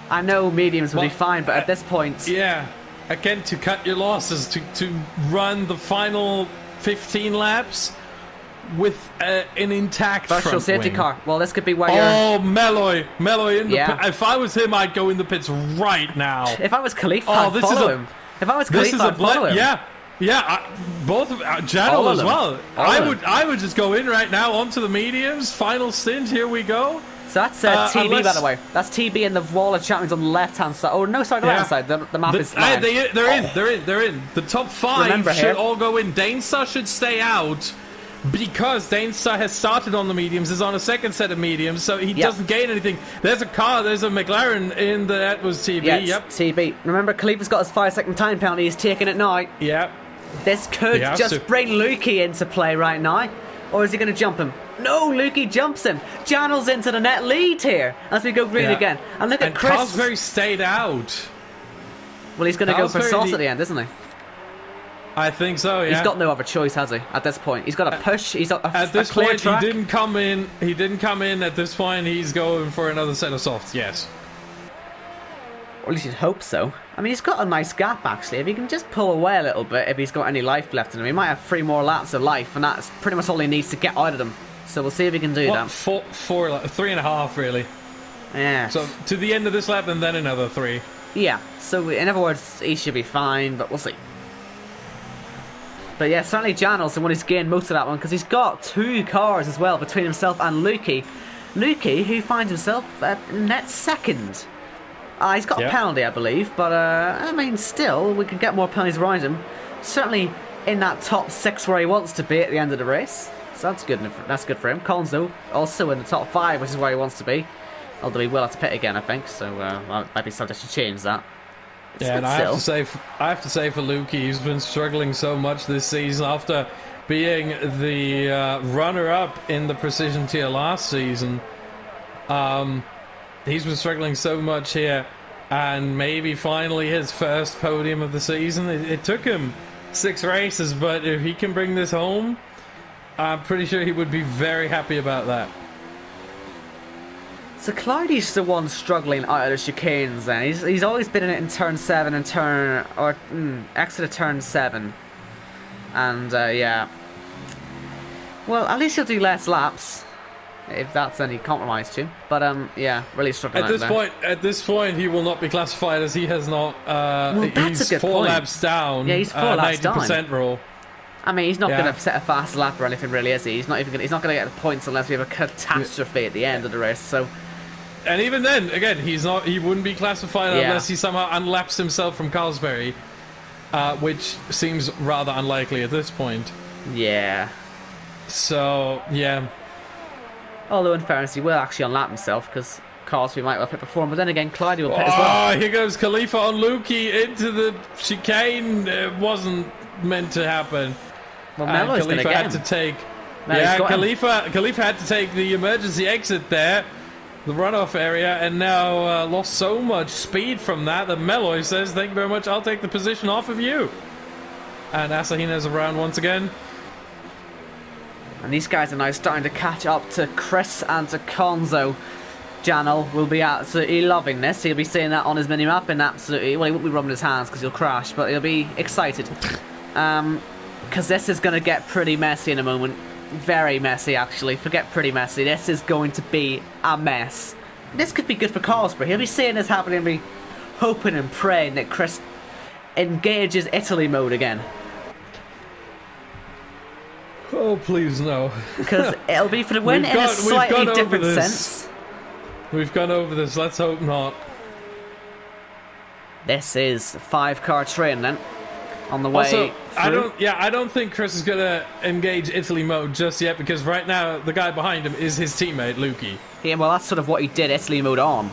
I know mediums will be fine, but at this point...
Yeah. Again, to cut your losses, to run the final 15 laps with an intact
virtual safety
wing.
car. Well, this could be where you're...
Mello in the pit. If I was him, I'd go in the pits right now.
If I was Khalifa, I'd follow him. If I was Khalifa, I'd follow him.
Yeah. Both of Janel as well. I would just go in right now onto the mediums. Final stint. Here we go.
So that's TB, by the way. That's TB in the wall of champions on the left-hand side. Oh, no, sorry, the right-hand side. The map is fine.
They're in. The top 5 should all go in. Danestar should stay out because Danestar has started on the mediums, is on a second set of mediums, so he doesn't gain anything. There's a car, there's a McLaren in that was TB.
Yep, TB. Remember, Khalifa's got his 5-second time penalty. He's taking it now.
Yep.
This could just bring Lukey into play right now. Or is he going to jump him? No, Lukey jumps him. Janel's into the net lead here as we go green again. And look at Chris.
Carlsberry stayed out.
Well, he's going to go for sauce at the end, isn't he?
I think so, yeah.
He's got no other choice, has he? At this point, he's got to push. He's got
at this
clear
point,
track.
He didn't come in. At this point, he's going for another set of softs. Yes.
Or at least you'd hope so. I mean, he's got a nice gap, actually. If he can just pull away a little bit, if he's got any life left in him, he might have 3 more laps of life, and that's pretty much all he needs to get out of them. So we'll see if he can do that.
3.5, really.
Yeah.
So to the end of this lap, and then another 3.
Yeah. So in other words, he should be fine, but we'll see. But yeah, certainly Janel's the one who's gained most of that one, because he's got 2 cars as well between himself and Lukey. Lukey, who finds himself net second. He's got a penalty, I believe, but I mean, still, we can get more penalties around him. Certainly in that top 6 where he wants to be at the end of the race. So that's good. That's good for him. Collins, though, also in the top 5, which is where he wants to be. Although he will have to pit again, I think. So might be subject to change that.
Yeah, and I have to say for Lukey, he's been struggling so much this season after being the runner-up in the Precision tier last season. He's been struggling so much here, and maybe finally his first podium of the season. It took him 6 races, but if he can bring this home, I'm pretty sure he would be very happy about that.
So Cloudy's the one struggling out of the chicanes then. He's always been in it in turn 7 and exit of turn 7. And yeah, well, at least he'll do less laps, if that's any compromise to. But yeah, really struggling
at this point, he will not be classified as he has not.
Well, that's
he's
a good
4
point.
laps down.
Yeah, he's 4 laps
90%
down.
rule.
I mean, he's not going to set a fast lap or anything, really, is he? He's not going to get the points unless we have a catastrophe at the end of the race. So,
and even then, again, he wouldn't be classified unless he somehow unlaps himself from Carlsberry, which seems rather unlikely at this point.
Yeah.
So, yeah.
Although, in fairness, he will actually unlap himself because Carlsberry might well pit before him. But then again, Clyde will pit as well.
Oh, here goes Khalifa on Lukey into the chicane. It wasn't meant to happen.
Well, Melo's going to get him.
Khalifa had to take the emergency exit there, the runoff area, and now lost so much speed from that Meloy says, "Thank you very much, I'll take the position off of you." And Asahina's around once again.
And these guys are now starting to catch up to Chris and to Konzo. Janel will be absolutely loving this. He'll be seeing that on his minimap and absolutely... Well, he won't be rubbing his hands because he'll crash, but he'll be excited. Because this is going to get pretty messy in a moment. Very messy, actually. Forget pretty messy. This is going to be a mess. This could be good for Carlsberg. He'll be seeing this happening and be hoping and praying that Chris engages Italy mode again.
Oh, please no.
Because it'll be for the win in a slightly different sense.
We've gone over this. Let's hope not.
This is 5-car train then. On the way
also,
through.
I don't think Chris is going to engage Italy mode just yet because right now the guy behind him is his teammate, Lukey.
Yeah, well, that's sort of what he did Italy mode on.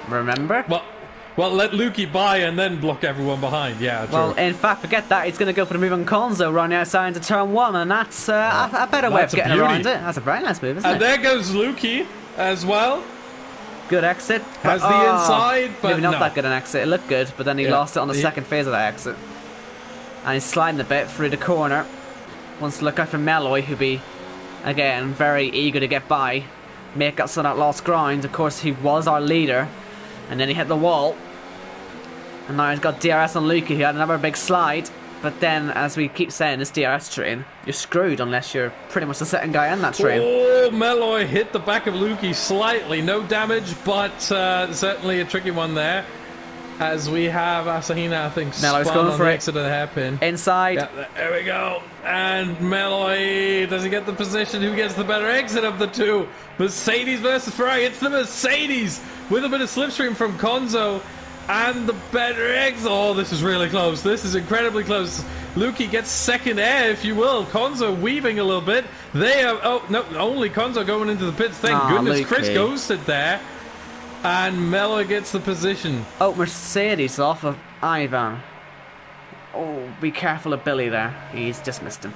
Remember?
Well, let Lukey by and then block everyone behind. Yeah, true.
Well, in fact, forget that. He's going to go for the move on Konzo running outside into turn 1, and that's a better way of getting around it. That's a very nice move, isn't it?
And there goes Lukey as well.
Good exit.
Has the inside, but
maybe not that good an exit. It looked good, but then he lost it on the second phase of that exit. And he's sliding a bit through the corner. Wants to look out for Meloy, who'll be, again, very eager to get by. Make up some of that lost ground. Of course, he was our leader. And then he hit the wall. And now he's got DRS on Lukey, who had another big slide. But then, as we keep saying, this DRS train, you're screwed unless you're pretty much the second guy in that train.
Oh, Meloy hit the back of Lukey slightly. No damage, but certainly a tricky one there. As we have Asahina, I think,
Meloy's
spun
going
on
for
the
it.
exit of the hairpin.
Inside.
Yeah, there we go. And Meloy, does he get the position? Who gets the better exit of the two? Mercedes versus Ferrari. It's the Mercedes with a bit of slipstream from Konzo. And the better exit. Oh, this is really close. This is incredibly close. Lukey gets second air, if you will. Konzo weaving a little bit. They are... Oh, no, only Konzo going into the pits. Thank goodness
Lukey.
Chris ghosted there. And Mello gets the position.
Oh, Mercedes off of Ivan. Oh, be careful of Billy there. He's just missed him.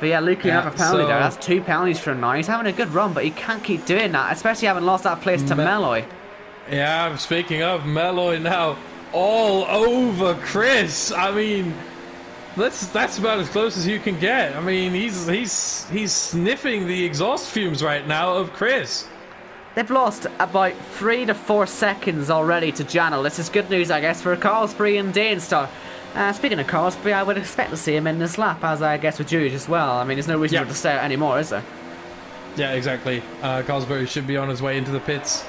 But yeah, Lukey another penalty there. That's 2 penalties for him now. He's having a good run, but he can't keep doing that, especially having lost that place to Meloy.
Yeah, speaking of Meloy now, all over Chris. I mean, that's about as close as you can get. I mean, he's sniffing the exhaust fumes right now of Chris.
They've lost about 3 to 4 seconds already to Janel. This is good news, I guess, for Carlsberg and Danestar. Speaking of Carlsberg, I would expect to see him in this lap, as I guess with Jude as well. I mean, there's no reason for him to stay out anymore, is there?
Yeah, exactly. Carlsberg should be on his way into the pits.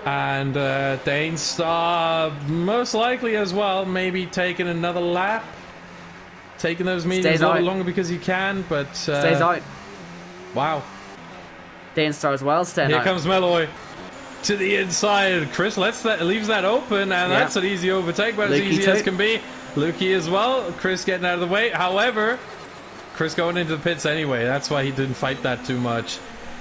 And Danestar most likely as well, maybe taking another lap. Taking those mediums a little bit longer because he can, but...
Stays out.
Wow.
Danestar as well, staying out.
Here comes Meloy to the inside. Chris leaves that open, and that's an easy overtake, but as easy as can be. Lukey as well. Chris getting out of the way. However, Chris going into the pits anyway. That's why he didn't fight that too much.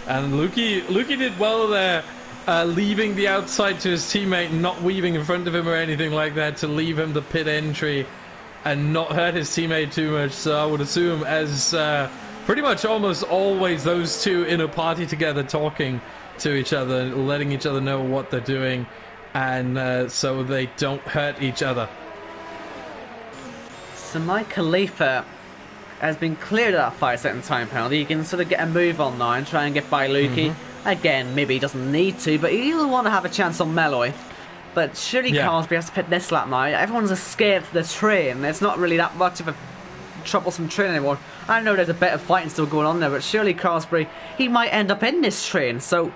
And Lukey did well there. Leaving the outside to his teammate, not weaving in front of him or anything like that, to leave him the pit entry and not hurt his teammate too much. So I would assume, as pretty much almost always those two in a party together talking to each other, letting each other know what they're doing, and so they don't hurt each other.
So Mike Khalifa has been cleared of that 5-second time penalty. You can sort of get a move on now and try and get by Lukey. Again, maybe he doesn't need to, but he'll want to have a chance on Meloy. But surely Carsbury has to pit this lap now. Everyone's escaped the train. It's not really that much of a troublesome train anymore. I know there's a bit of fighting still going on there, but surely Carsbury, he might end up in this train. So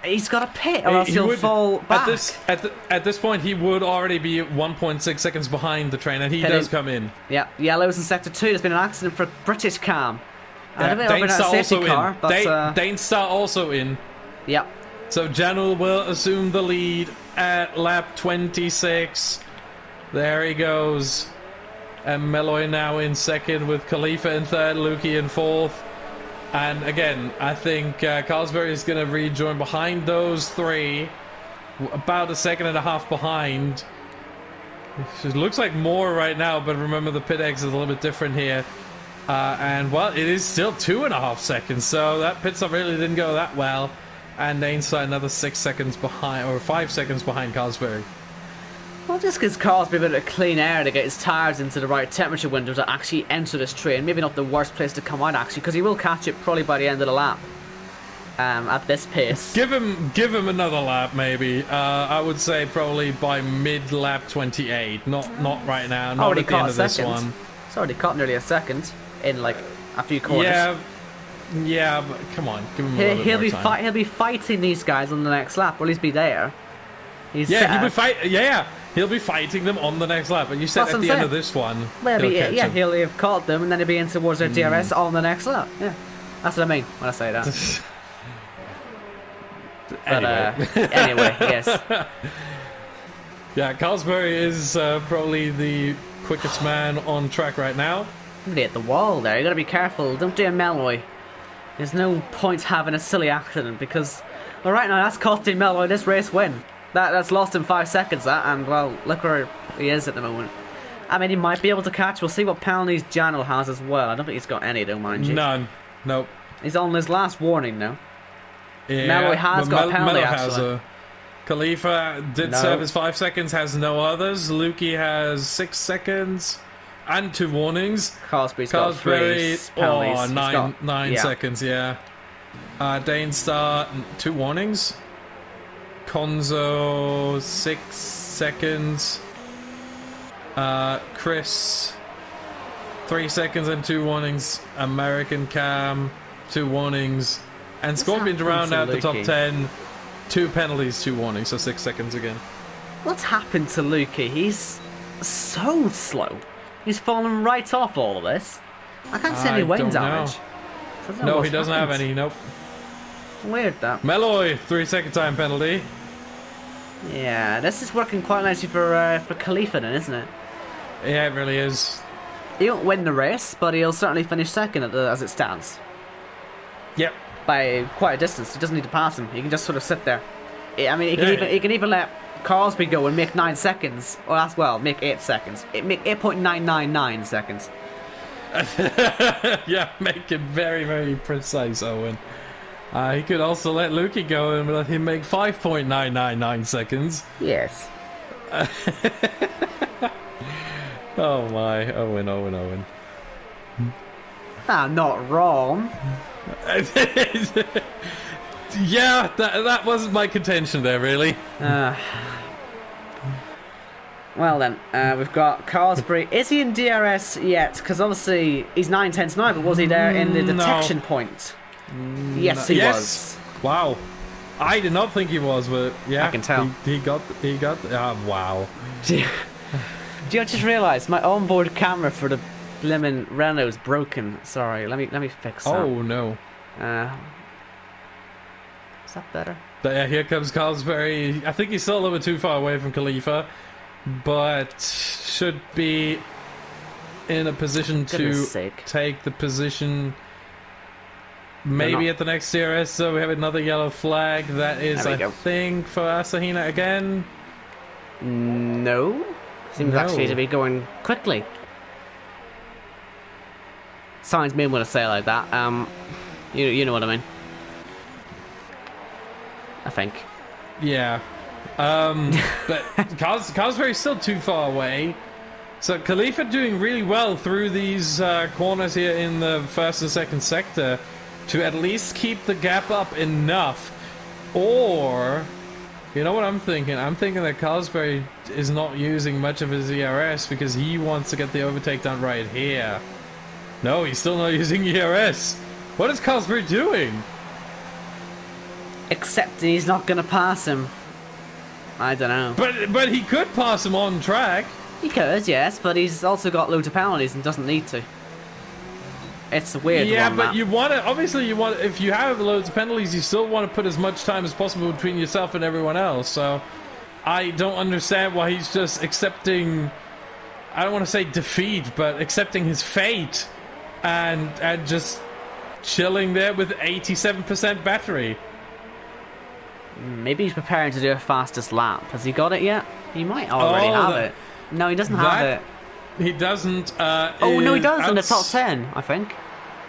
he's got to pit, or else he'll fall back.
At this point, he would already be 1.6 seconds behind the train, and he does come in.
Yeah, yellow's in sector 2. There's been an accident for British Cam.
Danestar also
car,
in. Danestar also in.
Yep.
So Janul will assume the lead at lap 26. There he goes. And Meloy now in second, with Khalifa in third, Lukey in fourth. And again, I think Carsbury is going to rejoin behind those three. About a second and a half behind. It looks like more right now, but remember the pit exit is a little bit different here. And, well, it is still 2.5 seconds, so that pit stop really didn't go that well. And Danestar another 6 seconds behind, or 5 seconds behind Carsbury.
Well, just because Carsbury a bit of clean air to get his tyres into the right temperature window to actually enter this train. Maybe not the worst place to come out, actually, because he will catch it probably by the end of the lap. At this pace.
Give him another lap, maybe. I would say probably by mid-lap 28. Not right now, not
already
at the end of this
second.
one.
It's already caught nearly a second in, like, a few corners.
Yeah, but come on, give him a little bit more time.
He'll be fighting these guys on the next lap, or at least be there.
He'll be fighting them on the next lap. But you said at the end of this one,
he'll have caught them, and then he'll be in towards their DRS on the next lap. Yeah, that's what I mean when I say that. Anyway, yes.
Yeah, Carsbury is probably the quickest man on track right now.
Somebody hit the wall there. You got to be careful. Don't do a Meloy. There's no point having a silly accident because, well, right now that's costing Meloy this race win. That's lost him 5 seconds. That, and well, look where he is at the moment. I mean, he might be able to catch. We'll see what penalties Janel has as well. I don't think he's got any, though, mind you.
None. Nope.
He's on his last warning now.
Yeah,
Meloy has got a penalty, actually.
Khalifa did serve his 5 seconds, has no others. Lukey has 6 seconds and 2 warnings.
Carsbury's got 3 penalties.
Nine seconds, yeah. Danestar, 2 warnings. Konzo, 6 seconds. Chris, 3 seconds and 2 warnings. American Cam, 2 warnings. And Scorpion's around out the top 10. 2 penalties, 2 warnings, so 6 seconds again.
What's happened to Lukey? He's so slow. He's fallen right off all of this. I can't see any wing damage.
No, he doesn't have any, nope.
Weird that.
Meloy, 3 second time penalty.
Yeah, this is working quite nicely for Khalifa then, isn't it?
Yeah, it really is.
He won't win the race, but he'll certainly finish second as it stands.
Yep.
By quite a distance. He doesn't need to pass him. He can just sort of sit there. I mean, he can even let Carsby go and make 9 seconds. Or as well, make 8 seconds. Make 8.999 seconds.
Yeah, make it very, very precise, Owen. He could also let Lukey go and let him make 5.999 seconds.
Yes.
Oh my, Owen.
I'm not wrong.
Yeah, that wasn't my contention there, really.
Well then, we've got Carsbury. Is he in DRS yet? Because obviously he's 9/10 now, but was he there in the detection point? Yes, he was.
Wow. I did not think he was, but yeah,
I can tell.
He got. Wow.
Do you just realise my onboard camera for the blimmin' Renault's broken? Sorry, let me fix that.
Oh no.
Is that better?
But yeah, here comes Carsbury. I think he's still a little bit too far away from Khalifa, but should be in a position to take the position. Maybe at the next CRS, so we have another yellow flag. That is, I think, for Asahina again.
No. Seems actually to be going quickly. Signs me when I say it like that. You know what I mean. I think. Yeah.
But Carsbury's still too far away. So Khalifa doing really well through these corners here in the first and second sector to at least keep the gap up enough, or You know what I'm thinking? I'm thinking that Carlsberg is not using much of his ERS because he wants to get the overtake done right here. No, he's still not using ERS. What is Carlsberg doing?
Accepting he's not going to pass him. I don't know.
But he could pass him on track.
He could, yes, but he's also got loads of penalties and doesn't need to. It's a weird one.
Yeah, but
that.
you want to, obviously you want, if you have loads of penalties, you still want to put as much time as possible between yourself and everyone else. So I don't understand why he's just accepting, I don't want to say defeat, but accepting his fate and just chilling there with 87% battery.
Maybe he's preparing to do a fastest lap. Has he got it yet? He might already have it. No, he doesn't have it.
He doesn't.
Oh, no, he does in the top 10, I think.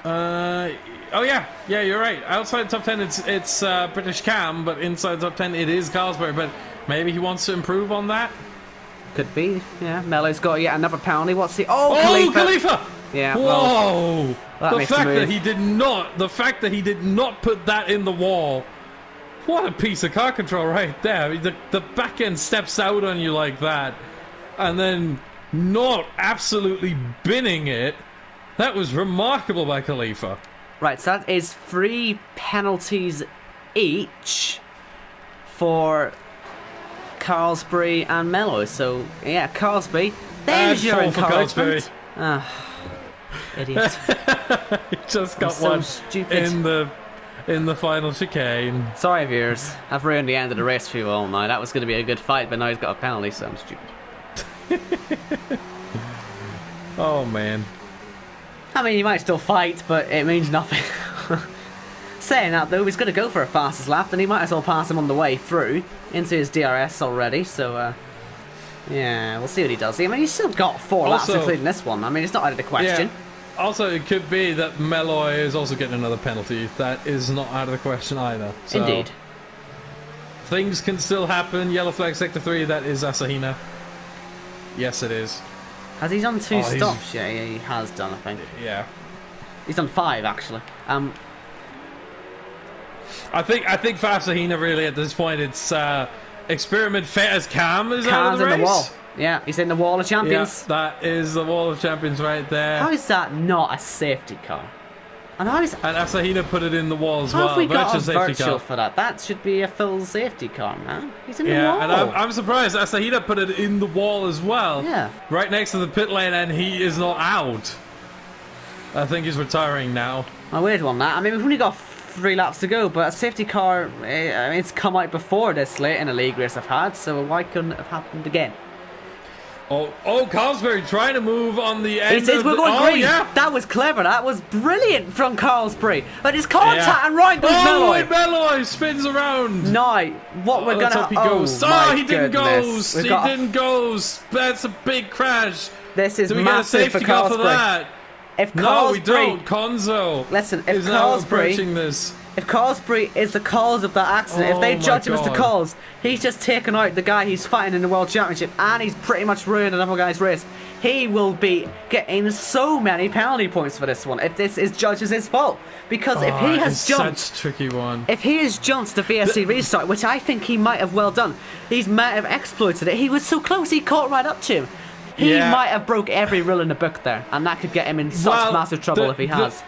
Oh, yeah. Yeah, you're right. Outside the top 10, it's British Cam, but inside the top 10, it is Carlsberg. But maybe he wants to improve on that?
Could be, yeah. Melo's got yet another penalty. What's he?
Oh, Khalifa!
Yeah,
whoa!
Well,
the fact that he did not put that in the wall. What a piece of car control right there. I mean, the back end steps out on you like that, and then not absolutely binning it. That was remarkable by Khalifa.
Right, so that is 3 penalties each for Carlsberg and Melo. So, yeah, Carlsberg, there's your encouragement. Idiot.
He just got
so
one
stupid.
in the final chicane.
Sorry, viewers. I've ruined the end of the race for you all now. That was going to be a good fight, but now he's got a penalty, so I'm stupid.
Oh, man.
I mean, he might still fight, but it means nothing. Saying that, though, he's going to go for a fastest lap, and he might as well pass him on the way through into his DRS already, so, yeah, we'll see what he does. I mean, he's still got 4 laps, including this one. I mean, it's not out of the question.
Yeah. Also, it could be that Meloy is also getting another penalty. That is not out of the question either. So,
indeed.
Things can still happen. Yellow flag sector 3, that is Asahina. Yes, it is.
Has he done 2 stops? Yeah, he has done, I think.
Yeah.
He's done 5, actually.
I think for Asahina, really, at this point, it's experiment fit as Cam is out of
Cam's
the race.
in the wall. Yeah, he's in the wall of champions.
Yeah, that is the wall of champions right there.
How is that not a safety car? And how is...
And Asahina put it in the wall as
how
well.
Have we got a
safety
virtual
car
for that? That should be a full safety car, man. He's in the wall.
Yeah, and I'm surprised Asahina put it in the wall as well.
Yeah.
Right next to the pit lane, and he is not out. I think he's retiring now.
A weird one, that. I mean, we've only got 3 laps to go, but a safety car, I mean, it's come out before this late in a league race I've had, so why couldn't it have happened again?
Oh, Carlsberg trying to move on the end.
We're going green.
Yeah.
That was clever. That was brilliant from Carlsberg. But his contact and right goes
Meloy.
Meloy.
Meloy spins around.
No, what we're going to...
He goes. He didn't go. He didn't go. That's a big crash.
This is
Do we
massive
get a safety
for Carlsberg.
car for that?
If
No, we don't. Konzo.
Listen, if
is now approaching this.
If Carlsberg is the cause of that accident, if they judge him as the cause, he's just taken out the guy he's fighting in the World Championship, and he's pretty much ruined another guy's race. He will be getting so many penalty points for this one if this is judged as his fault. Because if he has jumped,
such a tricky one.
If he has jumped the VSC restart, which I think he might have well done, he might have exploited it. He was so close, he caught right up to him. He might have broke every rule in the book there, and that could get him in such massive trouble if he has.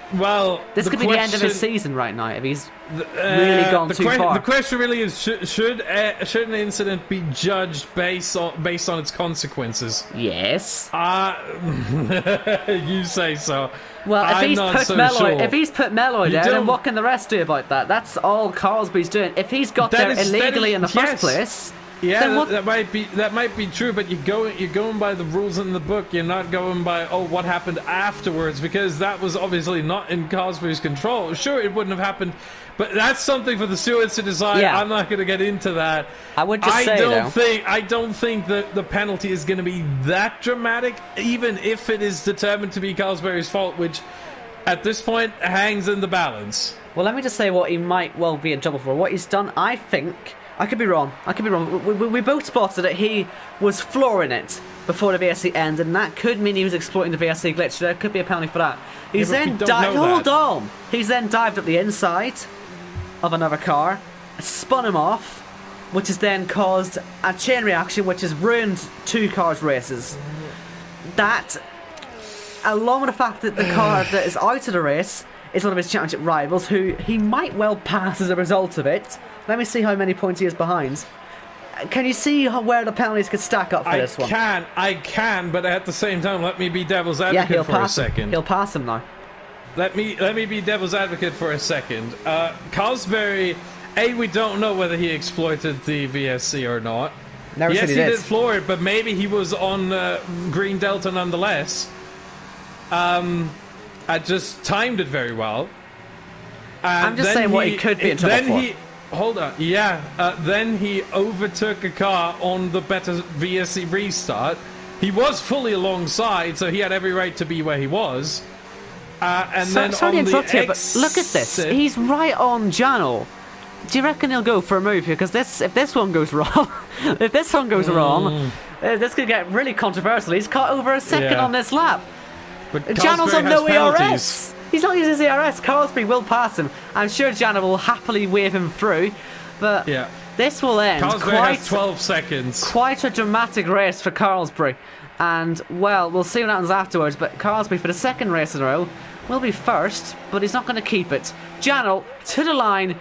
This could be the end of his season right now if he's really gone too far.
The question really is: should an incident be judged based on its consequences?
Yes.
You say so.
Well, if he's put Meloy there, then what can the rest do about that? That's all Carlsberg's doing. If he's got there illegally in the first place.
Yeah, that might be true, but you're going by the rules in the book. You're not going by what happened afterwards, because that was obviously not in Carlsberg's control. Sure, it wouldn't have happened, but that's something for the stewards to decide. Yeah. I'm not going to get into that.
I would just
I don't think that the penalty is going to be that dramatic, even if it is determined to be Carlsberg's fault, which at this point hangs in the balance.
Well, let me just say what he might well be in trouble for. What he's done, I think. I could be wrong. We both spotted that he was flooring it before the VSC ended, and that could mean he was exploiting the VSC glitch. There could be a penalty for that. He's then dived up the inside of another car, spun him off, which has then caused a chain reaction which has ruined 2 cars' races. That, along with the fact that the car that is out of the race is one of his championship rivals, who he might well pass as a result of it. Let me see how many points he is behind. Can you see where the penalties could stack up for this one?
I can, but at the same time, let me be devil's advocate for a second.
He'll pass him now.
Let me be devil's advocate for a second. Cosberry, we don't know whether he exploited the VSC or not. Yes, he did floor it, but maybe he was on Green Delta nonetheless. I just timed it very well.
I'm just saying what he could be in trouble for.
Hold on, then he overtook a car on the better VSC restart. He was fully alongside, so he had every right to be where he was. And then
sorry
on
to interrupt
the
you, but look at this. He's right on Jano. Do you reckon he'll go for a move here? Because if this one goes wrong, this could get really controversial. He's caught over a second on this lap.
But
Jano's on no
penalties.
ERS. He's not using his ERS. Carlsby will pass him. I'm sure Jano will happily wave him through. But this will end
has 12 seconds.
Quite a dramatic race for Carlsbury. And, well, we'll see what happens afterwards. But Carlsby, for the second race in a row, will be first, but he's not going to keep it. Jano, to the line,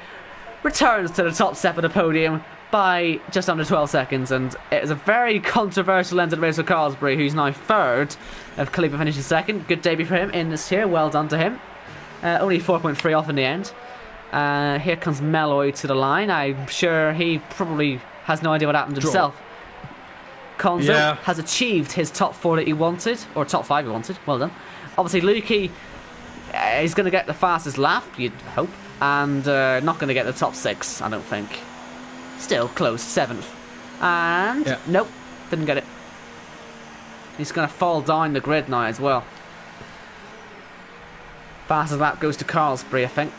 returns to the top step of the podium by just under 12 seconds, and it is a very controversial end of the race for Carlsbury, who's now third. Khalifa finishes second. Good debut for him in this here. Well done to him. Only 4.3 off in the end. Here comes Meloy to the line. I'm sure he probably has no idea what happened himself. Konzo has achieved his top 4 that he wanted, or top 5 he wanted. Well done. Obviously, Lukey is going to get the fastest lap, you'd hope, and not going to get the top 6, I don't think. Still close, 7th. And nope, didn't get it. He's going to fall down the grid now as well. Fastest lap goes to Carlsbury, I think,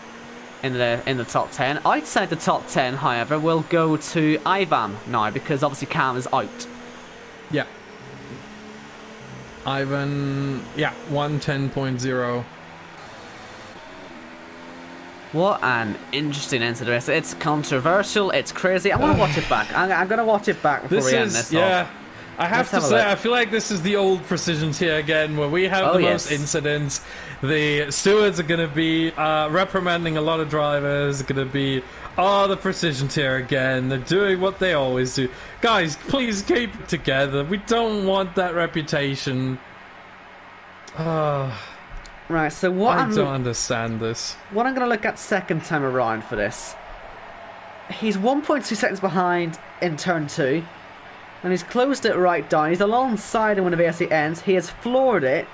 in the top 10. Outside the top 10, however, will go to Ivan now, because obviously Cam is out.
Yeah. Ivan, 110.0.
What an interesting end to the race. It's controversial, it's crazy. I want to watch it back. I'm going to watch it back before we end this off.
I have to say, I feel like this is the old precision tier again, where we have the most incidents. The stewards are going to be reprimanding a lot of drivers. Going to be, the precision tier again. They're doing what they always do. Guys, please keep it together. We don't want that reputation.
Right, so what
I don't understand this.
What I'm going to look at second time around for this. He's 1.2 seconds behind in turn 2. And he's closed it right down. He's alongside him when the VSC ends. He has floored it.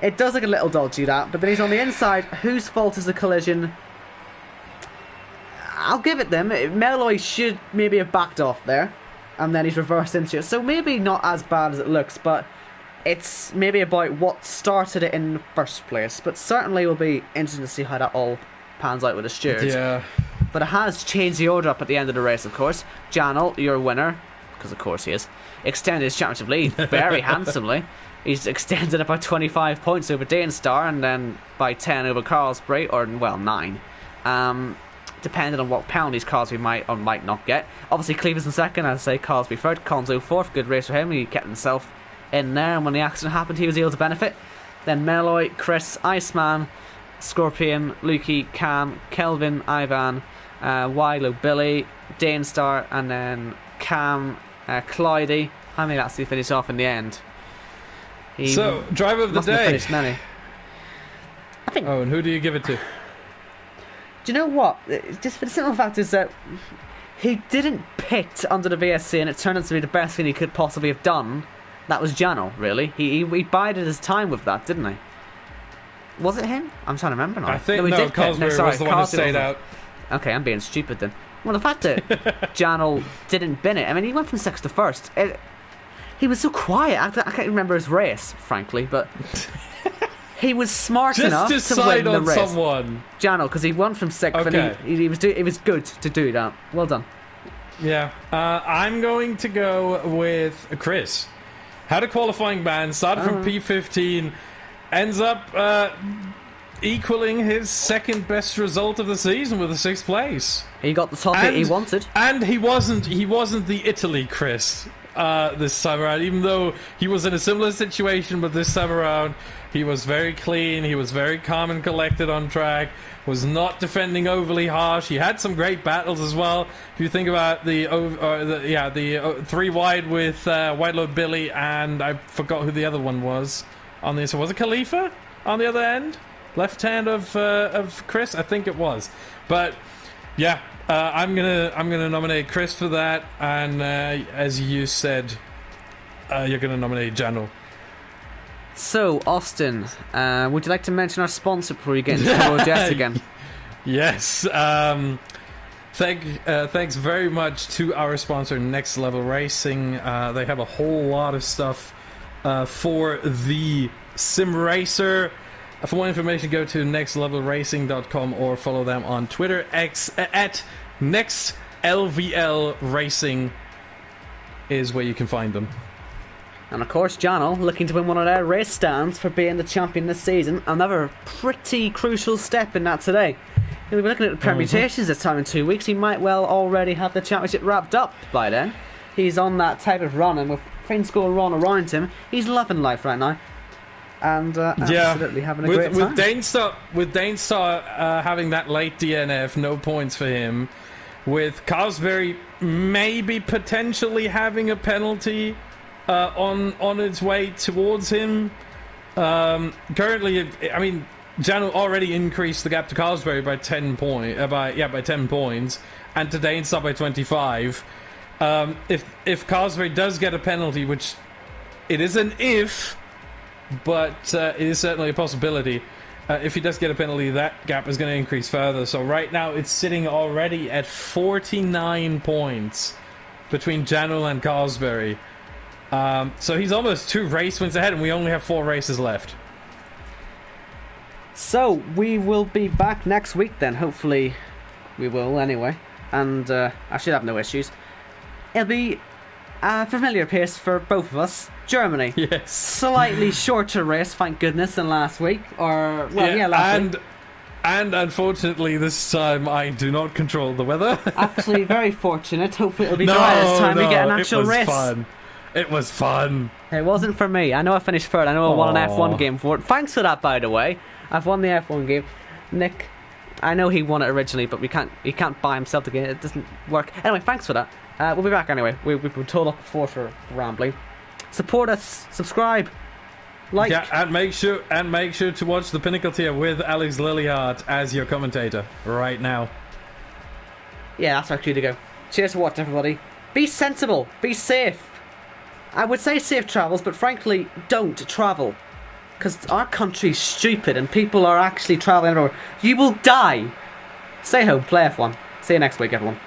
It does look a little dodgy, that. But then he's on the inside. Whose fault is the collision? I'll give it them. Meloy should maybe have backed off there. And then he's reversed into it. So maybe not as bad as it looks, but it's maybe about what started it in the first place. But certainly will be interesting to see how that all pans out with the stewards.
Yeah.
But it has changed the order up at the end of the race, of course. Janel, your winner, because of course he is, extended his championship lead very handsomely. He's extended it by 25 points over Danestar, and then by 10 over Carlsbury, or, well, 9. Depending on what penalties Carlsbury might or might not get. Obviously, Cleveland's in second, I'd say Carlsbury third, Conzo fourth. Good race for him, he kept himself in there, and when the accident happened, he was able to benefit. Then Meloy, Chris, Iceman, Scorpion, Lukey, Cam, Kelvin, Ivan, Wilo, Billy, Danestar, and then Cam, Clyde. How many laps did he finish off in the end?
So, driver of the day.
Finished many. I think.
Oh, and who do you give it to?
Do you know what? Just for the simple fact is that he didn't pit under the VSC, and it turned out to be the best thing he could possibly have done. That was Jano, really. He bided his time with that, didn't he? Was it him? I'm trying to remember now.
I think Cosberry was the one who stayed out.
Okay, I'm being stupid then. Well, the fact that Janel didn't bin it, I mean, he went from 6th to 1st. He was so quiet. I can't remember his race, frankly, but he was smart enough to win the race.
Someone.
Janel, because he won from 6th,
okay.
And it was good to do that. Well done.
Yeah, I'm going to go with Chris. Had a qualifying ban, started from P15, ends up equaling his second best result of the season with a 6th place.
He got the top hit he wanted.
And he wasn't the Italy Chris this time around, even though he was in a similar situation, but this time around he was very clean, he was very calm and collected on track, was not defending overly harsh. He had some great battles as well. If you think about the 3 wide with White Lord Billy, and I forgot who the other one was on this. Was it Khalifa on the other end? Left hand of Chris? I think it was. But yeah, I'm gonna nominate Chris for that, and as you said, you're gonna nominate Jano.
So, Austin, would you like to mention our sponsor before you get into trouble with Jess again?
Yes. Thanks very much to our sponsor, Next Level Racing. They have a whole lot of stuff for the sim racer. For more information, go to nextlevelracing.com or follow them on Twitter, X at NextLVL Racing is where you can find them.
And of course, Jono, looking to win one of their race stands for being the champion this season. Another pretty crucial step in that today. We'll be looking at the permutations this time in 2 weeks. He might well already have the championship wrapped up by then. He's on that type of run, and with things going wrong around him, he's loving life right now. And absolutely having a great time. With Dainstar
having that late DNF, no points for him. With Cosberry maybe potentially having a penalty on its way towards him. Currently, I mean, Jano already increased the gap to Cosberry by 10 points, and to Dainstar by 25. If Cosberry does get a penalty, which it is an if, but it is certainly a possibility. If he does get a penalty, that gap is going to increase further. So right now it's sitting already at 49 points between Jano and Cosberry. So he's almost 2 race wins ahead, and we only have 4 races left.
So we will be back next week then. Hopefully we will anyway. And I should have no issues. It'll be a familiar pace for both of us. Germany.
Yes.
Slightly shorter race, thank goodness, than last week. Last week.
And unfortunately, this time I do not control the weather.
Actually, very fortunate. Hopefully it'll be dry this time. We get an actual race.
It was fun.
It wasn't for me. I know I finished third. I know I won an F1 game for it. Thanks for that, by the way. I've won the F1 game. Nick, I know he won it originally, but he can't buy himself the game. It doesn't work. Anyway, thanks for that. We'll be back anyway. We've been told off before for rambling. Support us, subscribe, like.
Yeah, and make sure to watch the Pinnacle tier with Alex Lilliard as your commentator right now.
Yeah, that's our cue to go. Cheers for watching, everybody. Be sensible, be safe. I would say safe travels, but frankly, don't travel. Because our country's stupid and people are actually travelling everywhere. You will die. Stay home, play F1. See you next week, everyone.